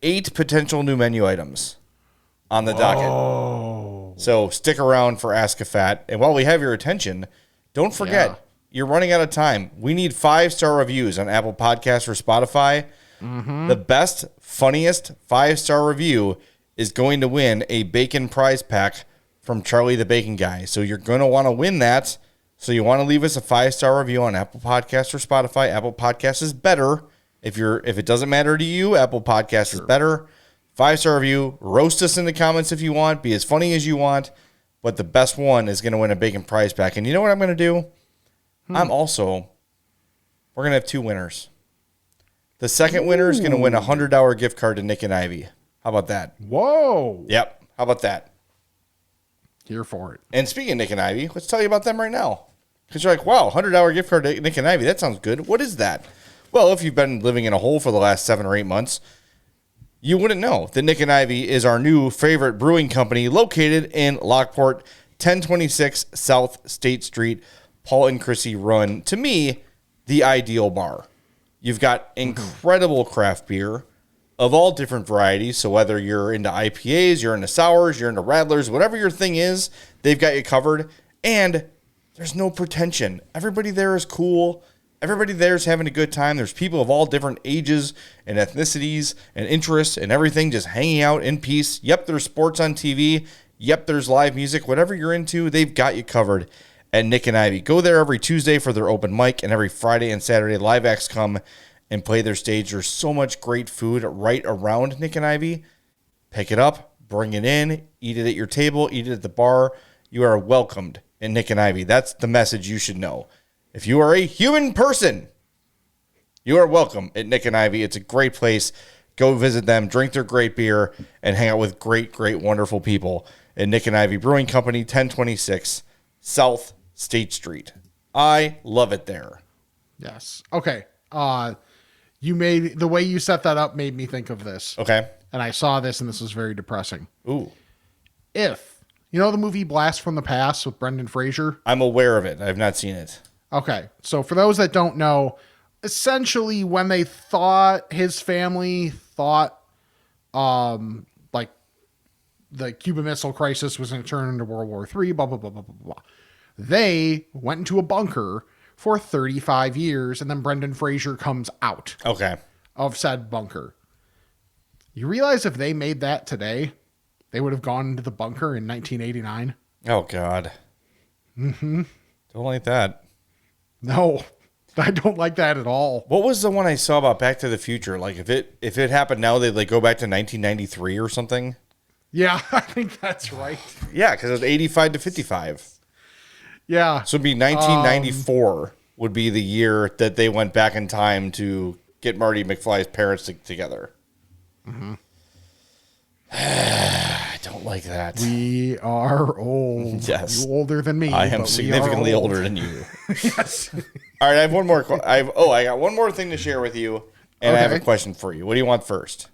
8 potential new menu items on the docket. So stick around for Ask a Fat. And while we have your attention, don't forget, you're running out of time. We need 5-star reviews on Apple Podcasts or Spotify. The best, funniest 5-star review is going to win a bacon prize pack from Charlie the Bacon Guy. So you're going to want to win that. So you want to leave us a 5-star review on Apple Podcasts or Spotify. Apple Podcasts is better. If it doesn't matter to you, Apple Podcasts is better. 5-star review. Roast us in the comments if you want. Be as funny as you want. But the best one is going to win a bacon prize pack. And you know what I'm going to do? We're going to have 2 winners. The second winner is going to win a $100 gift card to Nick and Ivy. How about that? Whoa. Yep. How about that? Here for it. And speaking of Nick and Ivy, let's tell you about them right now. Because you're like, wow, $100 gift card to Nick and Ivy. That sounds good. What is that? Well, if you've been living in a hole for the last 7 or 8 months, you wouldn't know that Nick and Ivy is our new favorite brewing company located in Lockport, 1026 South State Street. Paul and Chrissy run, to me, the ideal bar. You've got incredible craft beer of all different varieties. So whether you're into IPAs, you're into sours, you're into radlers, whatever your thing is, they've got you covered. And there's no pretension. Everybody there is cool. Everybody there is having a good time. There's people of all different ages and ethnicities and interests and everything just hanging out in peace. Yep, there's sports on TV. Yep, there's live music. Whatever you're into, they've got you covered at Nick and Ivy. Go there every Tuesday for their open mic, and every Friday and Saturday, live acts come and play their stage. There's so much great food right around Nick and Ivy. Pick it up, bring it in, eat it at your table, eat it at the bar. You are welcomed at Nick and Ivy. That's the message you should know. If you are a human person, you are welcome at Nick and Ivy. It's a great place. Go visit them, drink their great beer, and hang out with great, wonderful people at Nick and Ivy Brewing Company, 1026 South State Street. I love it there. Yes. Okay. The way you set that up made me think of this. Okay. And I saw this, and this was very depressing. Ooh. If you know the movie Blast from the Past with Brendan Fraser? I'm aware of it. I've not seen it. Okay. So for those that don't know, essentially when they thought his family thought like the Cuban Missile Crisis was going to turn into World War III, blah, blah, blah, blah, blah, blah. They went into a bunker for 35 years, and then Brendan Fraser comes out of said bunker. You realize if they made that today, they would have gone into the bunker in 1989? Oh, God. Mm-hmm. Don't like that. No, I don't like that at all. What was the one I saw about Back to the Future? Like, if it happened now, they'd like go back to 1993 or something? Yeah, I think that's right. Yeah, because it was 85 to 55. Yeah. So it'd be 1994 would be the year that they went back in time to get Marty McFly's parents together. Mm-hmm. I don't like that. We are old. Yes. You're older than me. I am significantly older than you. Yes. All right, I have one more. I got one more thing to share with you, and I have a question for you. What do you want first?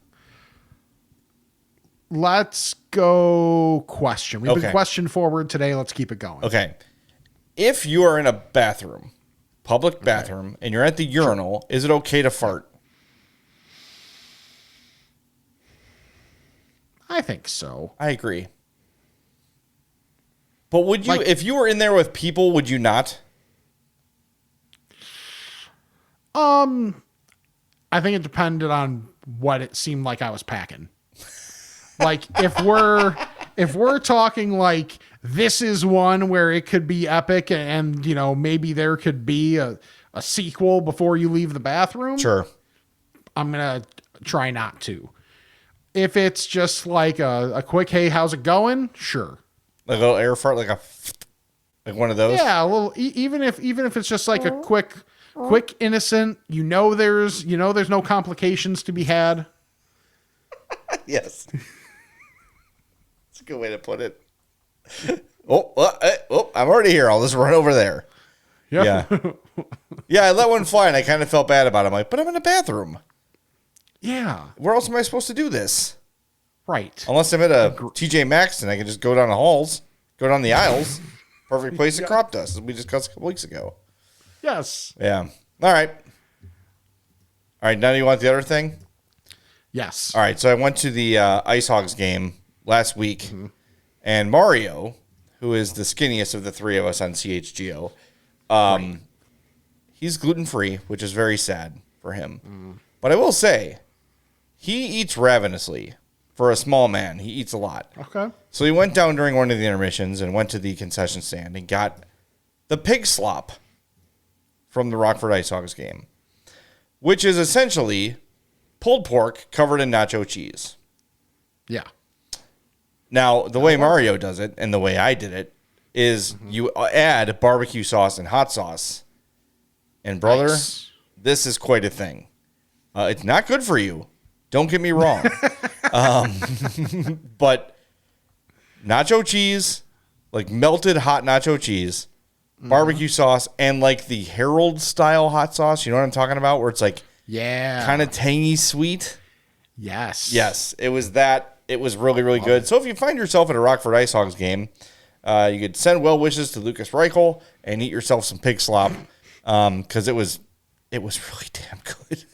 Let's go question. We've been question forward today. Let's keep it going. Okay. If you are in a bathroom, public bathroom, and you're at the urinal, is it okay to fart? I think so. I agree. But would you, if you were in there with people, would you not? I think it depended on what it seemed like I was packing. Like if we're talking like this is one where it could be epic and you know maybe there could be a sequel before you leave the bathroom. Sure. I'm going to try not to. If it's just like a quick, hey, how's it going? Sure. Like a little air fart, like one of those? Yeah, a little, even if it's just like a quick, innocent, there's no complications to be had. Yes. That's a good way to put it. I'm already here. I'll just run over there. Yeah. Yeah, I let one fly and I kind of felt bad about it. I'm like, but I'm in a bathroom. Yeah. Where else am I supposed to do this? Right. Unless I'm at a TJ Maxx and I can just go down the halls, go down the aisles. Perfect place to crop dust, as we discussed a couple weeks ago. Yes. Yeah. All right. Now you want the other thing? Yes. All right. So I went to the Ice Hogs game last week, and Mario, who is the skinniest of the three of us on CHGO, he's gluten-free, which is very sad for him. But I will say, he eats ravenously. For a small man, he eats a lot. Okay. So he went down during one of the intermissions and went to the concession stand and got the pig slop from the Rockford Ice Hogs game, which is essentially pulled pork covered in nacho cheese. Yeah. Now, the way Mario does it and the way I did it is you add barbecue sauce and hot sauce. And brother, this is quite a thing. It's not good for you. Don't get me wrong. But nacho cheese, like melted hot nacho cheese, barbecue sauce, and like the Harold style hot sauce. You know what I'm talking about? Where it's like kind of tangy sweet. Yes. Yes. It was that. It was really, really good. So if you find yourself at a Rockford Ice Hogs game, you could send well wishes to Lucas Reichel and eat yourself some pig slop. Because it was really damn good.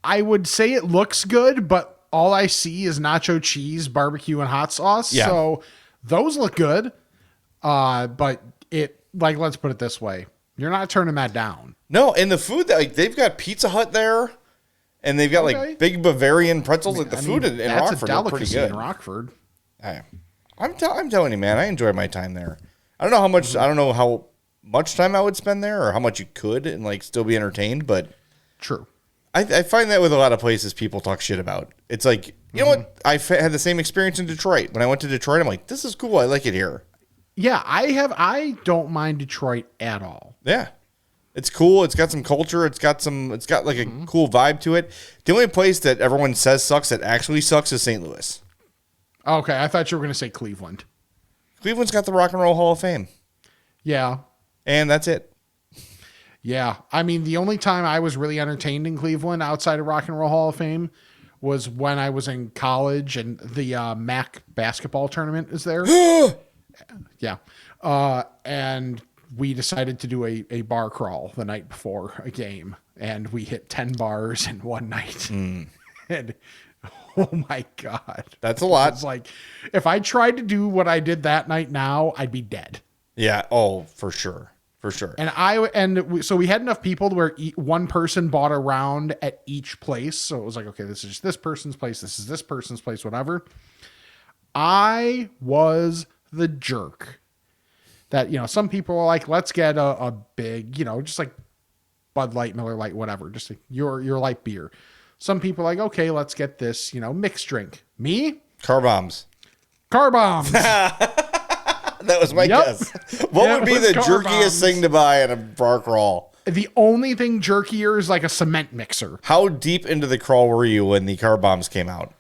I would say it looks good, but all I see is nacho cheese, barbecue, and hot sauce. Yeah. So those look good. But let's put it this way. You're not turning that down. No, and the food, they've got Pizza Hut there, and they've got like big Bavarian pretzels. Like the food in Rockford is pretty good. In Rockford. I'm telling you, man, I enjoy my time there. I don't know how much time I would spend there or how much you could and like still be entertained, but true. I find that with a lot of places people talk shit about. It's like, you know what? I had the same experience in Detroit. When I went to Detroit, I'm like, this is cool. I like it here. Yeah, I don't mind Detroit at all. Yeah. It's cool. It's got some culture. It's got like a cool vibe to it. The only place that everyone says sucks that actually sucks is St. Louis. Okay, I thought you were going to say Cleveland. Cleveland's got the Rock and Roll Hall of Fame. Yeah. And that's it. Yeah. I mean, the only time I was really entertained in Cleveland outside of Rock and Roll Hall of Fame was when I was in college and the MAC basketball tournament is there. Yeah. And we decided to do a bar crawl the night before a game, and we hit 10 bars in one night. And oh my God. That's a lot. It's like, if I tried to do what I did that night now, I'd be dead. Yeah. Oh, for sure. For sure. So we had enough people to where one person bought a round at each place. So it was like, okay, this is this person's place. This is this person's place, whatever. I was the jerk that, some people are like, let's get a big, just like Bud Light, Miller Light, whatever, just like your light beer. Some people are like, okay, let's get this, mixed drink. Me? Car bombs. Car bombs. That was my guess. What would be the jerkiest thing to buy at a bar crawl? The only thing jerkier is like a cement mixer. How deep into the crawl were you when the car bombs came out?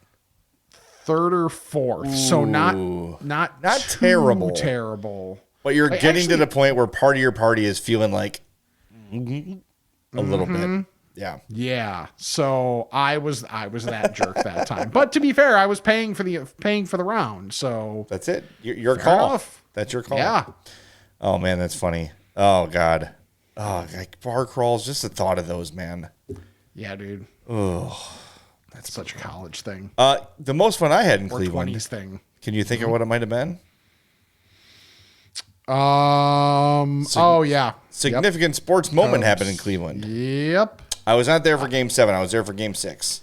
Third or fourth. Ooh. So not terrible. But you're getting to the point where part of your party is feeling like a little bit. Yeah. Yeah. So I was that jerk that time. But to be fair, I was paying for the round. So that's it. Your call. Enough. That's your call. Yeah. Oh man, that's funny. Oh God. Oh, like bar crawls. Just the thought of those, man. Yeah, dude. Oh, that's such a college thing. The most fun I had in or Cleveland. 20s thing. Can you think of what it might have been? Oh yeah. Significant sports moment happened in Cleveland. Yep. I was not there for Game 7. I was there for Game 6.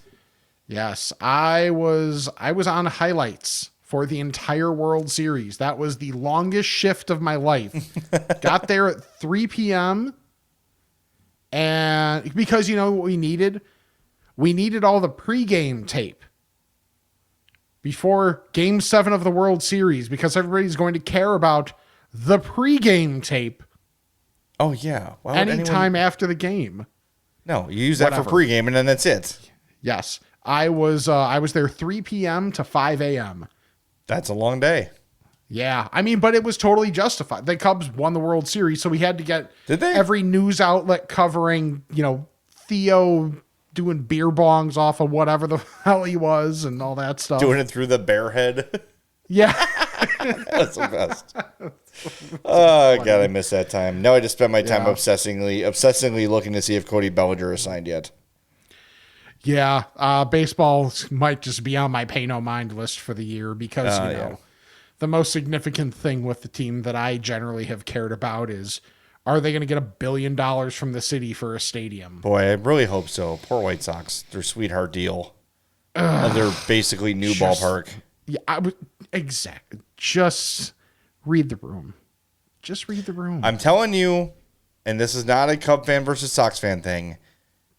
Yes, I was on highlights for the entire World Series. That was the longest shift of my life. Got there at 3 p.m. And because what we needed? We needed all the pregame tape before Game 7 of the World Series because everybody's going to care about the pregame tape. Oh, yeah. Anytime after the game. No, you use that for pregame and then that's it. Yes. I was there 3 p.m. to 5 a.m. That's a long day. Yeah. I mean, but it was totally justified. The Cubs won the World Series, so we had to get every news outlet covering, Theo doing beer bongs off of whatever the hell he was and all that stuff. Doing it through the bear head. Yeah. That's the best. Oh, God, I miss that time. Now I just spend my time obsessingly looking to see if Cody Bellinger is signed yet. Yeah, baseball might just be on my pay no mind list for the year because, the most significant thing with the team that I generally have cared about is, are they going to get $1 billion from the city for a stadium? Boy, I really hope so. Poor White Sox, their sweetheart deal. Their basically new ballpark. Yeah, exactly. Just read the room. Just read the room. I'm telling you, and this is not a Cub fan versus Sox fan thing.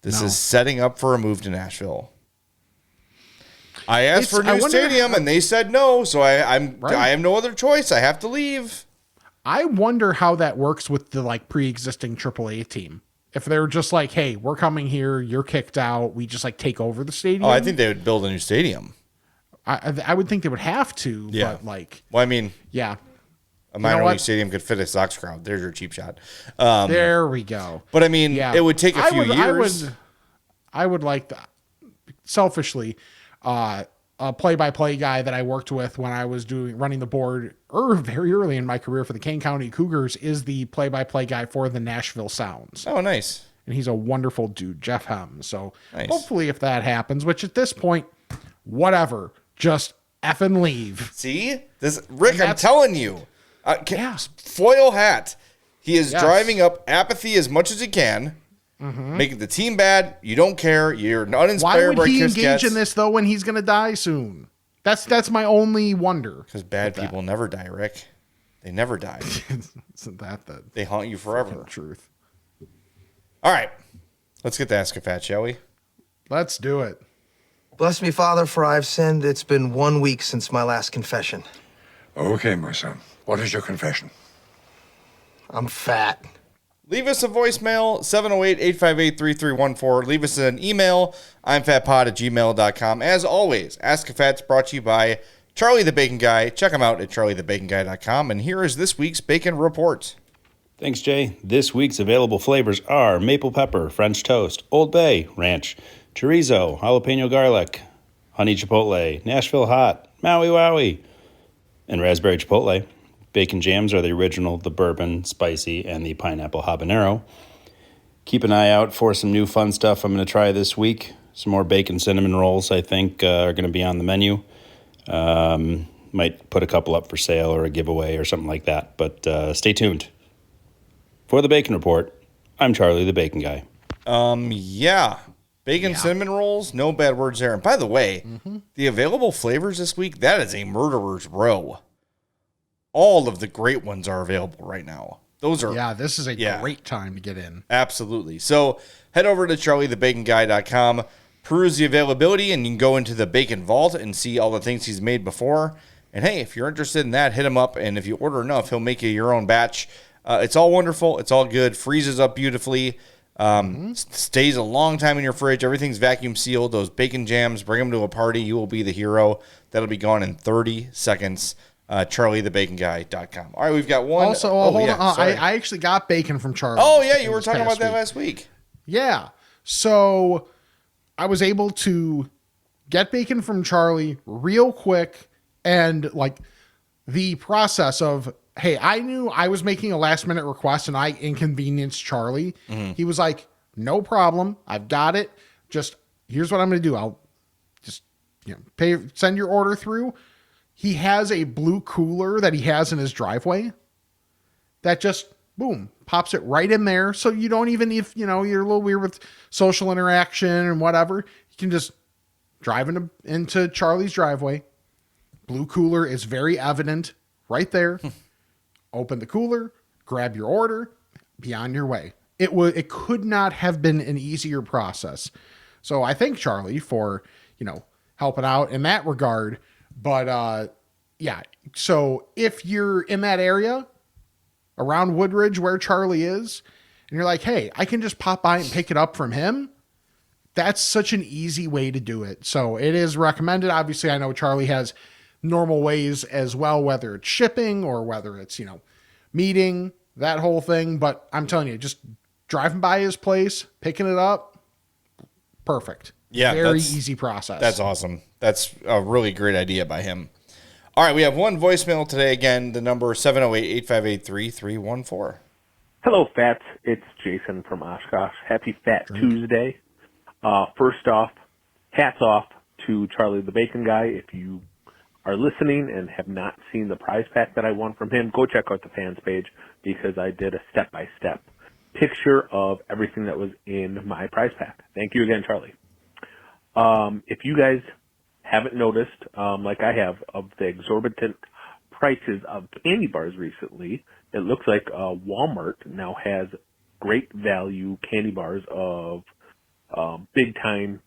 This is setting up for a move to Nashville. I asked for a new stadium, and they said no, so I have no other choice. I have to leave. I wonder how that works with the pre-existing AAA team. If they're just like, hey, we're coming here, you're kicked out, we just take over the stadium. Oh, I think they would build a new stadium. I would think they would have to, but well, I mean, yeah. A minor league stadium could fit a Sox crowd. There's your cheap shot. There we go. But I mean, it would take a few years. I would like that. Selfishly, a play-by-play guy that I worked with when I was running the board very early in my career for the Kane County Cougars is the play-by-play guy for the Nashville Sounds. Oh, nice. And he's a wonderful dude, Jeff Hem. So hopefully if that happens, which at this point, whatever, just effing leave. See? Rick, I'm telling you. Foil hat. He is driving up apathy as much as he can, making the team bad. You don't care. You're uninspired by Why would he engage in this, though, when he's going to die soon? That's my only wonder. Because bad people never die, Rick. They never die. Isn't that the They haunt you forever. Truth. All right. Let's get to Ask a Fat, shall we? Let's do it. Bless me, Father, for I've sinned. It's been 1 week since my last confession. Okay, my son. What is your confession? I'm fat. Leave us a voicemail, 708-858-3314. Leave us an email, imfatpod@gmail.com. As always, Ask a Fat's brought to you by Charlie the Bacon Guy. Check him out at charliethebaconguy.com. And here is this week's Bacon Report. Thanks, Jay. This week's available flavors are maple pepper, French toast, Old Bay, ranch, chorizo, jalapeno garlic, honey chipotle, Nashville hot, Maui Wowie, and raspberry chipotle. Bacon jams are the original, the bourbon, spicy, and the pineapple habanero. Keep an eye out for some new fun stuff I'm going to try this week. Some more bacon cinnamon rolls, I think, are going to be on the menu. Might put a couple up for sale or a giveaway or something like that, but stay tuned. For the Bacon Report, I'm Charlie the Bacon Guy. Yeah. Bacon cinnamon rolls, no bad words there. And by the way, the available flavors this week, that is a murderer's row. All of the great ones are available right now. Those are this is a great time to get in. Absolutely. So head over to charliethebaconguy.com, peruse the availability, and you can go into the Bacon Vault and see all the things he's made before. And hey, if you're interested in that, hit him up. And if you order enough, he'll make you your own batch. It's all wonderful. It's all good. Freezes up beautifully. Stays a long time in your fridge. Everything's vacuum sealed. Those bacon jams, bring them to a party. You will be the hero. That'll be gone in 30 seconds. charliethebaconguy.com. All right, we've got one. Also, hold on. I actually got bacon from Charlie. Oh, yeah, you were talking about that last week. Yeah. So I was able to get bacon from Charlie real quick, and like the process of, hey, I knew I was making a last minute request and I inconvenienced Charlie. He was like, no problem. I've got it. Just here's what I'm going to do. I'll just send your order through. He has a blue cooler that he has in his driveway that just, boom, pops it right in there. So you don't even, if you're a little weird with social interaction and whatever, you can just drive into Charlie's driveway. Blue cooler is very evident right there. Open the cooler, grab your order, be on your way. It could not have been an easier process. So I thank Charlie for, helping out in that regard. But so if you're in that area around Woodridge where Charlie is, and you're like, hey, I can just pop by and pick it up from him, that's such an easy way to do it. So it is recommended. Obviously, I know Charlie has normal ways as well, whether it's shipping or whether it's, meeting, that whole thing. But I'm telling you, just driving by his place, picking it up, perfect. Yeah. Very easy process. That's awesome. That's a really great idea by him. All right, we have one voicemail today. Again, the number 708-858-3314. Hello, Fats. It's Jason from Oshkosh. Happy Fat Tuesday. First off, hats off to Charlie the Bacon Guy. If you are listening and have not seen the prize pack that I won from him, go check out the fans page because I did a step-by-step picture of everything that was in my prize pack. Thank you again, Charlie. If you guys haven't noticed, like I have, of the exorbitant prices of candy bars recently, it looks like Walmart now has great value candy bars of big-time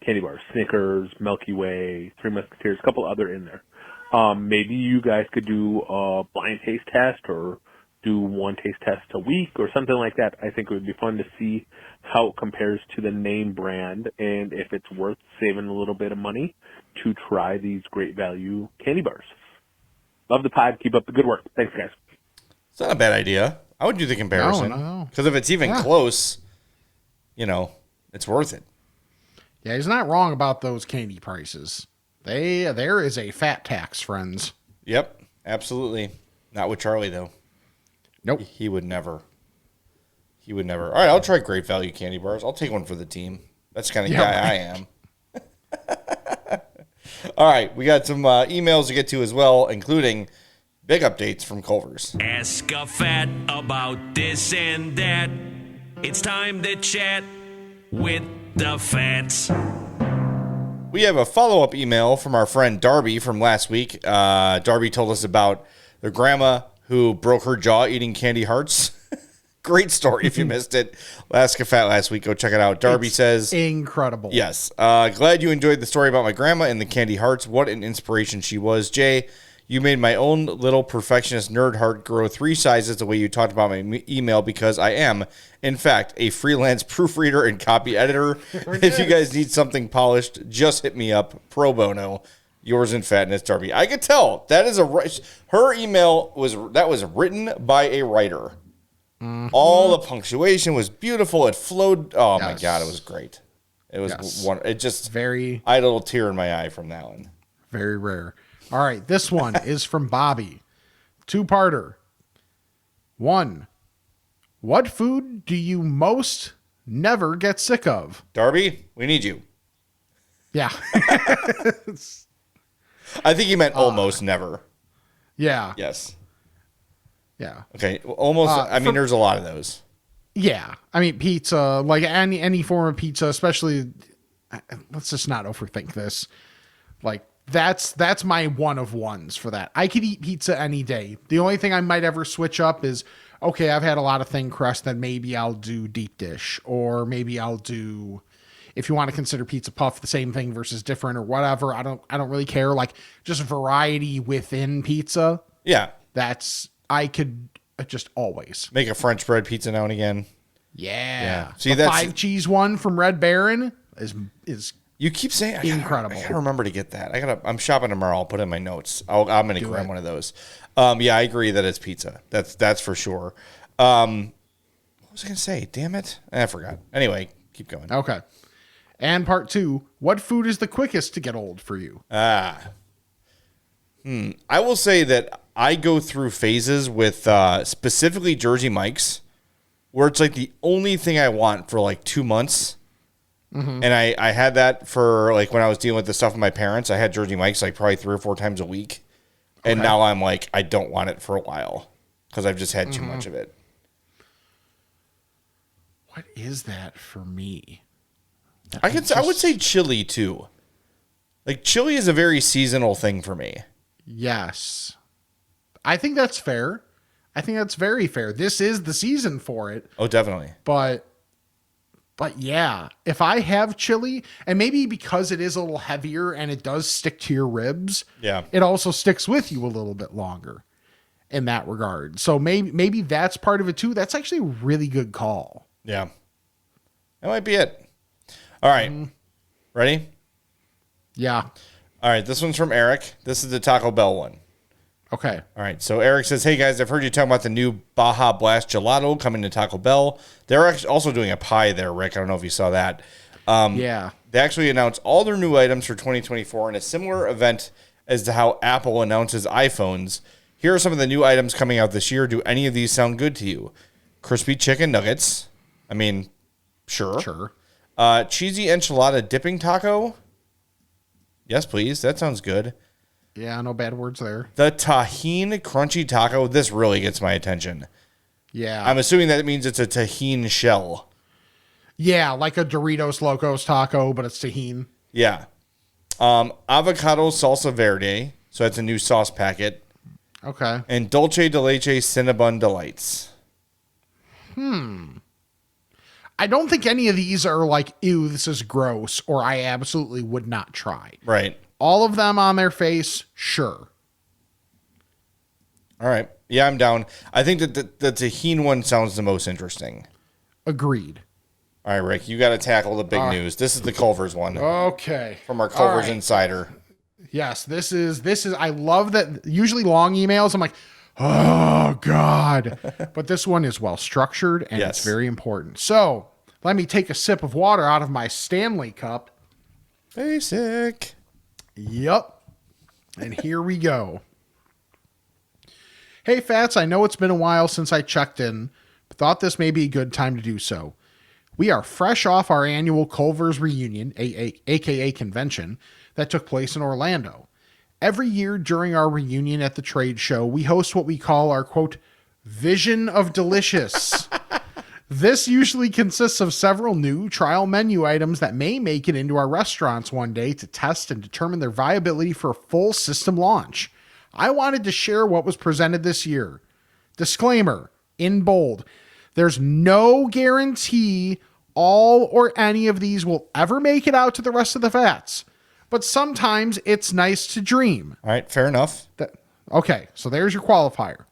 candy bars, Snickers, Milky Way, Three Musketeers, a couple other in there. Maybe you guys could do a blind taste test or do one taste test a week or something like that. I think it would be fun to see how it compares to the name brand and if it's worth saving a little bit of money to try these great value candy bars. Love the pod. Keep up the good work. Thanks, guys. It's not a bad idea. I would do the comparison. No. Because if it's even close, it's worth it. Yeah, he's not wrong about those candy prices. There is a fat tax, friends. Yep, absolutely. Not with Charlie, though. Nope. He would never. All right, I'll try great value candy bars. I'll take one for the team. That's the kind of guy I am. All right, we got some emails to get to as well, including big updates from Culver's. Ask a fat about this and that. It's time to chat with the fats. We have a follow-up email from our friend Darby from last week. Darby told us about their grandma who broke her jaw eating candy hearts. Great story if you missed it. Ask a Fat last week. Go check it out. Darby says, incredible. Yes. Glad you enjoyed the story about my grandma and the candy hearts. What an inspiration she was. Jay, you made my own little perfectionist nerd heart grow 3 sizes the way you talked about my email because I am, in fact, a freelance proofreader and copy editor. If you guys need something polished, just hit me up. Pro bono. Yours in fatness, Darby. I could tell that is her email was written by a writer. Mm-hmm. All the punctuation was beautiful. It flowed. Oh my God, it was great. It was one. It just very. I had a little tear in my eye from that one. Very rare. All right, this one is from Bobby. 2-parter. 1. What food do you most never get sick of? Darby, we need you. Yeah. I think he meant almost never. Yeah. Yes. Yeah. Okay. Almost. I mean, there's a lot of those. Yeah. I mean, pizza, like any form of pizza, especially. Let's just not overthink this. Like that's my one of ones for that. I could eat pizza any day. The only thing I might ever switch up is, okay, I've had a lot of thin crust, then maybe I'll do deep dish, or maybe I'll do, if you want to consider pizza puff the same thing versus different or whatever. I don't really care. Like just variety within pizza. Yeah. I could just always make a French bread pizza now and again. Yeah. See, the 5-cheese one from Red Baron is you keep saying incredible. I gotta remember to get that. I'm shopping tomorrow. I'll put it in my notes. I'm gonna grab one of those. Yeah, I agree that it's pizza. That's for sure. What was I gonna say? Damn it. I forgot. Anyway, keep going. Okay. And part 2, what food is the quickest to get old for you? I will say that I go through phases with specifically Jersey Mike's, where it's like the only thing I want for like 2 months. Mm-hmm. And I had that for like when I was dealing with the stuff with my parents. I had Jersey Mike's like probably 3 or 4 times a week. And now I'm like, I don't want it for a while because I've just had too much of it. What is that for me? I would say chili too. Like chili is a very seasonal thing for me. Yes. I think that's fair. I think that's very fair. This is the season for it. Oh, definitely. But yeah, if I have chili, and maybe because it is a little heavier and it does stick to your ribs, it also sticks with you a little bit longer in that regard. So maybe that's part of it too. That's actually a really good call. Yeah. That might be it. All right. Ready? Yeah. All right. This one's from Eric. This is the Taco Bell one. Okay. All right. So Eric says, hey, guys, I've heard you talking about the new Baja Blast Gelato coming to Taco Bell. They're actually also doing a pie there, Rick. I don't know if you saw that. Yeah. They actually announced all their new items for 2024 in a similar event as to how Apple announces iPhones. Here are some of the new items coming out this year. Do any of these sound good to you? Crispy chicken nuggets. I mean, sure. Sure. Cheesy enchilada dipping taco. Yes, please. That sounds good. Yeah, no bad words there. The tahine crunchy taco. This really gets my attention. Yeah. I'm assuming that means it's a tahine shell. Yeah, like a Doritos Locos taco, but it's tahine. Yeah. Avocado salsa verde. So that's a new sauce packet. Okay. And dulce de leche Cinnabon delights. I don't think any of these are like, ew, this is gross, or I absolutely would not try. Right. All of them on their face, sure. All right. Yeah, I'm down. I think that the tahine one sounds the most interesting. Agreed. All right, Rick, you got to tackle the big news. This is the Culver's one. Okay. From our Culver's Insider. Yes, this is, I love that. Usually long emails, I'm like, oh, God. But this one is well structured and it's very important. So let me take a sip of water out of my Stanley cup. Basic. Yep. And here we go. Hey, Fats, I know it's been a while since I checked in, but thought this may be a good time to do so. We are fresh off our annual Culver's reunion, aka convention, that took place in Orlando. Every year during our reunion at the trade show, we host what we call our, quote, Vision of Delicious. This usually consists of several new trial menu items that may make it into our restaurants one day to test and determine their viability for a full system launch. I wanted to share what was presented this year. Disclaimer, in bold, there's no guarantee all or any of these will ever make it out to the rest of the Fats, but sometimes it's nice to dream. All right, fair enough. Okay, so there's your qualifier.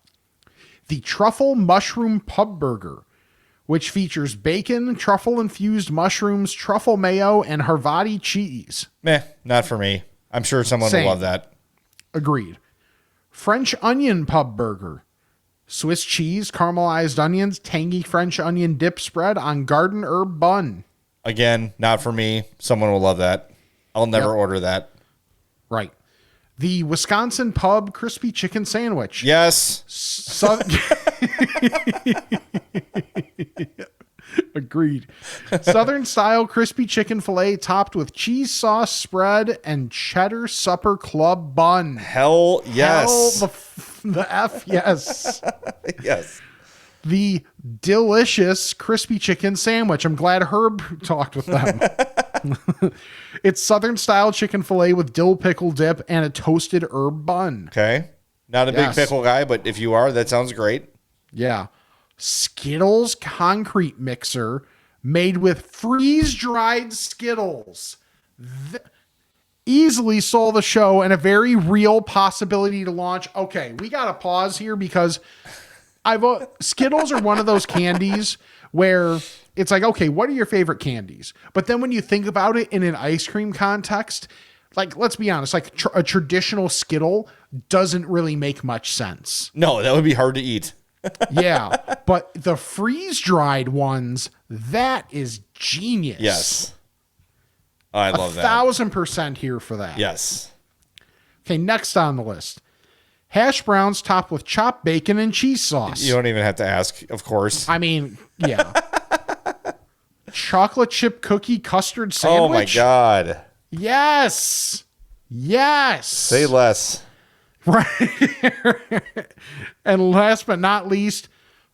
The Truffle Mushroom Pub Burger, which features bacon, truffle-infused mushrooms, truffle mayo, and Havarti cheese. Meh, not for me. I'm sure someone Same. will love that. Agreed. French onion pub burger. Swiss cheese, caramelized onions, tangy French onion dip spread on garden herb bun. Again, not for me. Someone will love that. I'll never order that. Right. The Wisconsin pub crispy chicken sandwich. Yes. Agreed. Southern style crispy chicken fillet topped with cheese sauce spread and cheddar supper club bun. Hell yes. Hell the F yes. Yes. The delicious crispy chicken sandwich. I'm glad Herb talked with them. It's Southern style chicken fillet with dill pickle dip and a toasted herb bun. Okay. Not a big pickle guy, but if you are, that sounds great. Yeah. Skittles concrete mixer made with freeze-dried Skittles. Easily stole the show and a very real possibility to launch. Okay, we got to pause here because Skittles are one of those candies where it's like, okay, what are your favorite candies? But then when you think about it in an ice cream context, like, let's be honest, like a traditional Skittle doesn't really make much sense. No, that would be hard to eat. Yeah, but the freeze-dried ones, that is genius. Yes. Oh, I love that. 1,000% here for that. Yes. Okay, next on the list. Hash browns topped with chopped bacon and cheese sauce. You don't even have to ask, of course. I mean, yeah. Chocolate chip cookie custard sandwich. Oh, my God. Yes. Yes. Say less. Right. And last but not least,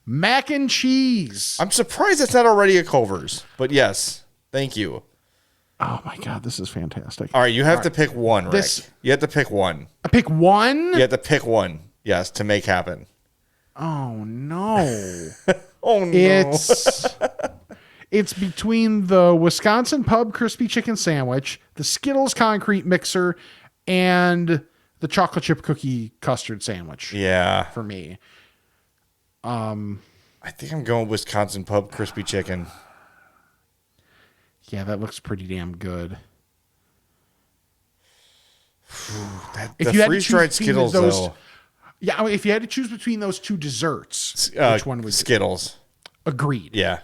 mac and cheese. I'm surprised it's not already at Culver's, but yes, thank you. Oh my God, this is fantastic. All right, you have to pick one, Rick. You have to pick one. I pick one? You have to pick one, yes, to make happen. Oh no. Oh no. It's between the Wisconsin Pub Crispy Chicken Sandwich, the Skittles Concrete Mixer, and the chocolate chip cookie custard sandwich. Yeah. For me. I think I'm going Wisconsin Pub Crispy Chicken. Yeah, that looks pretty damn good. The freeze-dried Skittles, though. Yeah, I mean, if you had to choose between those two desserts, which one would Skittles. Agreed. Yeah.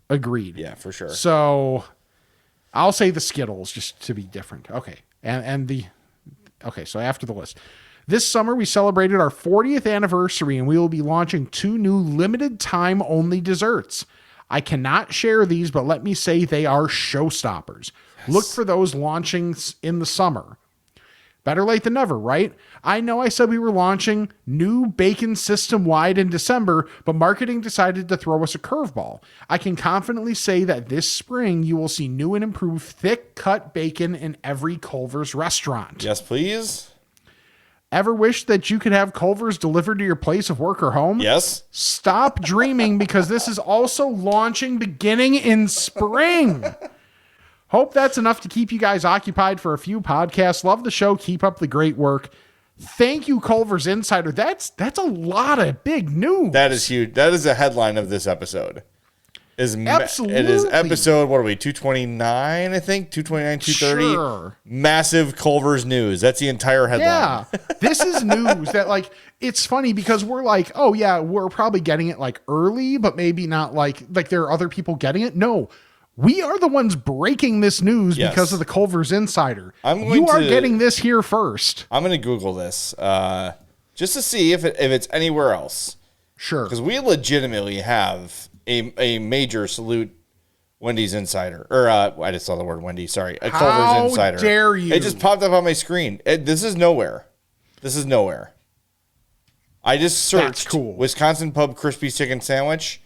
Agreed. Yeah, for sure. So I'll say the Skittles just to be different. Okay. Okay, so after the list. This summer, we celebrated our 40th anniversary, and we will be launching 2 new limited time only desserts. I cannot share these, but let me say they are showstoppers. Yes. Look for those launching in the summer. Better late than never, right? I know I said we were launching new bacon system-wide in December, but marketing decided to throw us a curveball. I can confidently say that this spring you will see new and improved thick-cut bacon in every Culver's restaurant. Yes, please. Ever wish that you could have Culver's delivered to your place of work or home? Yes. Stop dreaming, because this is also launching beginning in spring. Hope that's enough to keep you guys occupied for a few podcasts. Love the show. Keep up the great work. Thank you, Culver's Insider. That's a lot of big news. That is huge. That is the headline of this episode. Absolutely. It is episode, what are we, 229, I think? 229, 230? Sure. Massive Culver's news. That's the entire headline. Yeah. This is news that, like, it's funny because we're like, oh, yeah, we're probably getting it, like, early, but maybe not like there are other people getting it. No. We are the ones breaking this news because of the Culver's Insider. You are getting this here first. I'm going to Google this just to see if it's anywhere else. Sure. Because we legitimately have a major salute Wendy's Insider. Or I just saw the word Wendy. Sorry. A Culver's Insider. How dare you? It just popped up on my screen. This is nowhere. This is nowhere. I just searched Wisconsin Pub Crispy Chicken Sandwich,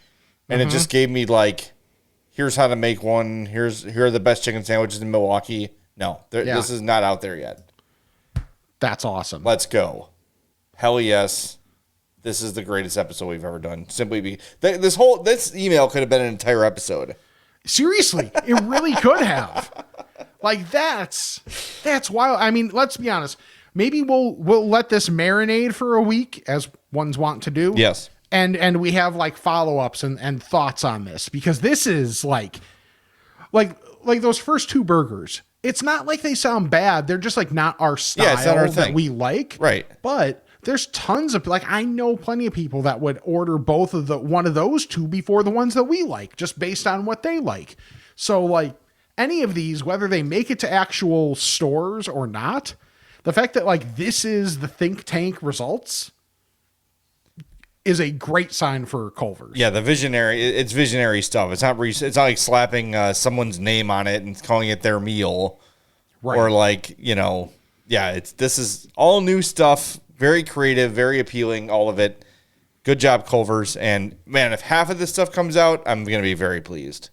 and it just gave me like... Here's how to make one. Here are the best chicken sandwiches in Milwaukee. No, this is not out there yet. That's awesome. Let's go. Hell yes. This is the greatest episode we've ever done. Simply this email could have been an entire episode. Seriously, it really could have. Like that's wild. I mean, let's be honest. Maybe we'll let this marinate for a week, as ones want to do. Yes. And we have like follow-ups and thoughts on this, because this is like those first 2 burgers. it's not like they sound bad. They're just like not our style Yeah, it's not our that thing. we like. Right. But there's tons of, like, I know plenty of people that would order both of one of those two before the ones that we like, just based on what they like. So like any of these, whether they make it to actual stores or not, the fact that like this is the think tank results is a great sign for Culver's. Yeah, it's visionary stuff. It's not like slapping someone's name on it and calling it their meal. Right. Or like, this is all new stuff, very creative, very appealing, all of it. Good job, Culver's. And man, if half of this stuff comes out, I'm going to be very pleased.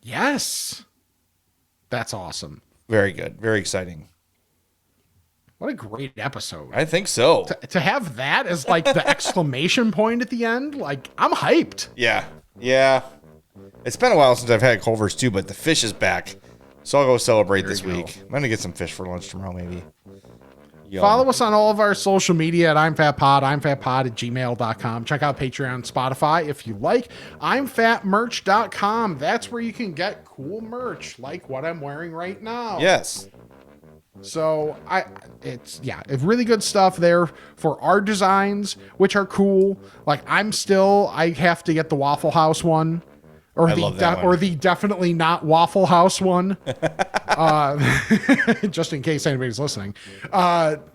Yes. That's awesome. Very good. Very exciting. What a great episode. I think so. To have that as like the exclamation point at the end, like I'm hyped. Yeah. Yeah. It's been a while since I've had Culver's too, but the fish is back. So I'll go celebrate this week. I'm going to get some fish for lunch tomorrow, maybe. Yum. Follow us on all of our social media at I'mFatPod, I'mFatPod@gmail.com. Check out Patreon, Spotify if you like. I'mFatMerch.com. That's where you can get cool merch like what I'm wearing right now. Yes. So it's really good stuff there for our designs, which are cool. Like I have to get the Waffle House one. Or the definitely not Waffle House one. Just in case anybody's listening.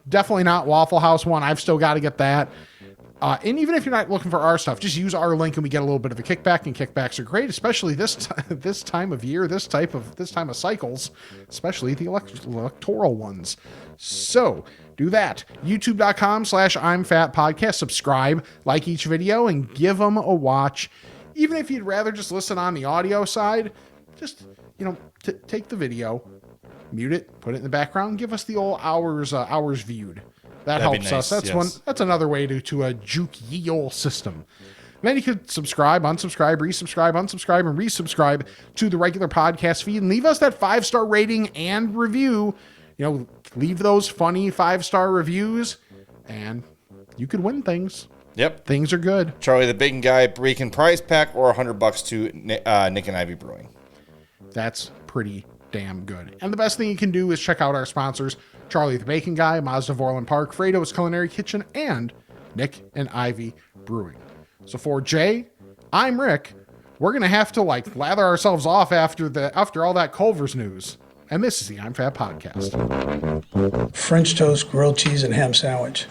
Definitely not Waffle House one. I've still got to get that. And even if you're not looking for our stuff, just use our link and we get a little bit of a kickback, and kickbacks are great, especially this time of year, this time of cycles, especially the electoral ones. So do that. YouTube.com/I'mFatPodcast. Subscribe, like each video, and give them a watch. Even if you'd rather just listen on the audio side, just, take the video, mute it, put it in the background, give us the old hours viewed. That'd helps nice, us. That's another way to juke ye old system. Then you could subscribe, unsubscribe, resubscribe, unsubscribe, and resubscribe to the regular podcast feed and leave us that 5-star rating and review. Leave those funny 5-star reviews and you could win things. Yep. Things are good. Charlie the Bacon Guy Bacon Prize Pack or $100 to Nick and Ivy Brewing. That's pretty damn good. And the best thing you can do is check out our sponsors, Charlie the Bacon Guy, Mazda of Orland Park, Fredo's Culinary Kitchen, and Nick and Ivy Brewing. So for Jay, I'm Rick. We're going to have to lather ourselves off after all that Culver's news. And this is the I'm Fat Podcast. French toast, grilled cheese, and ham sandwich.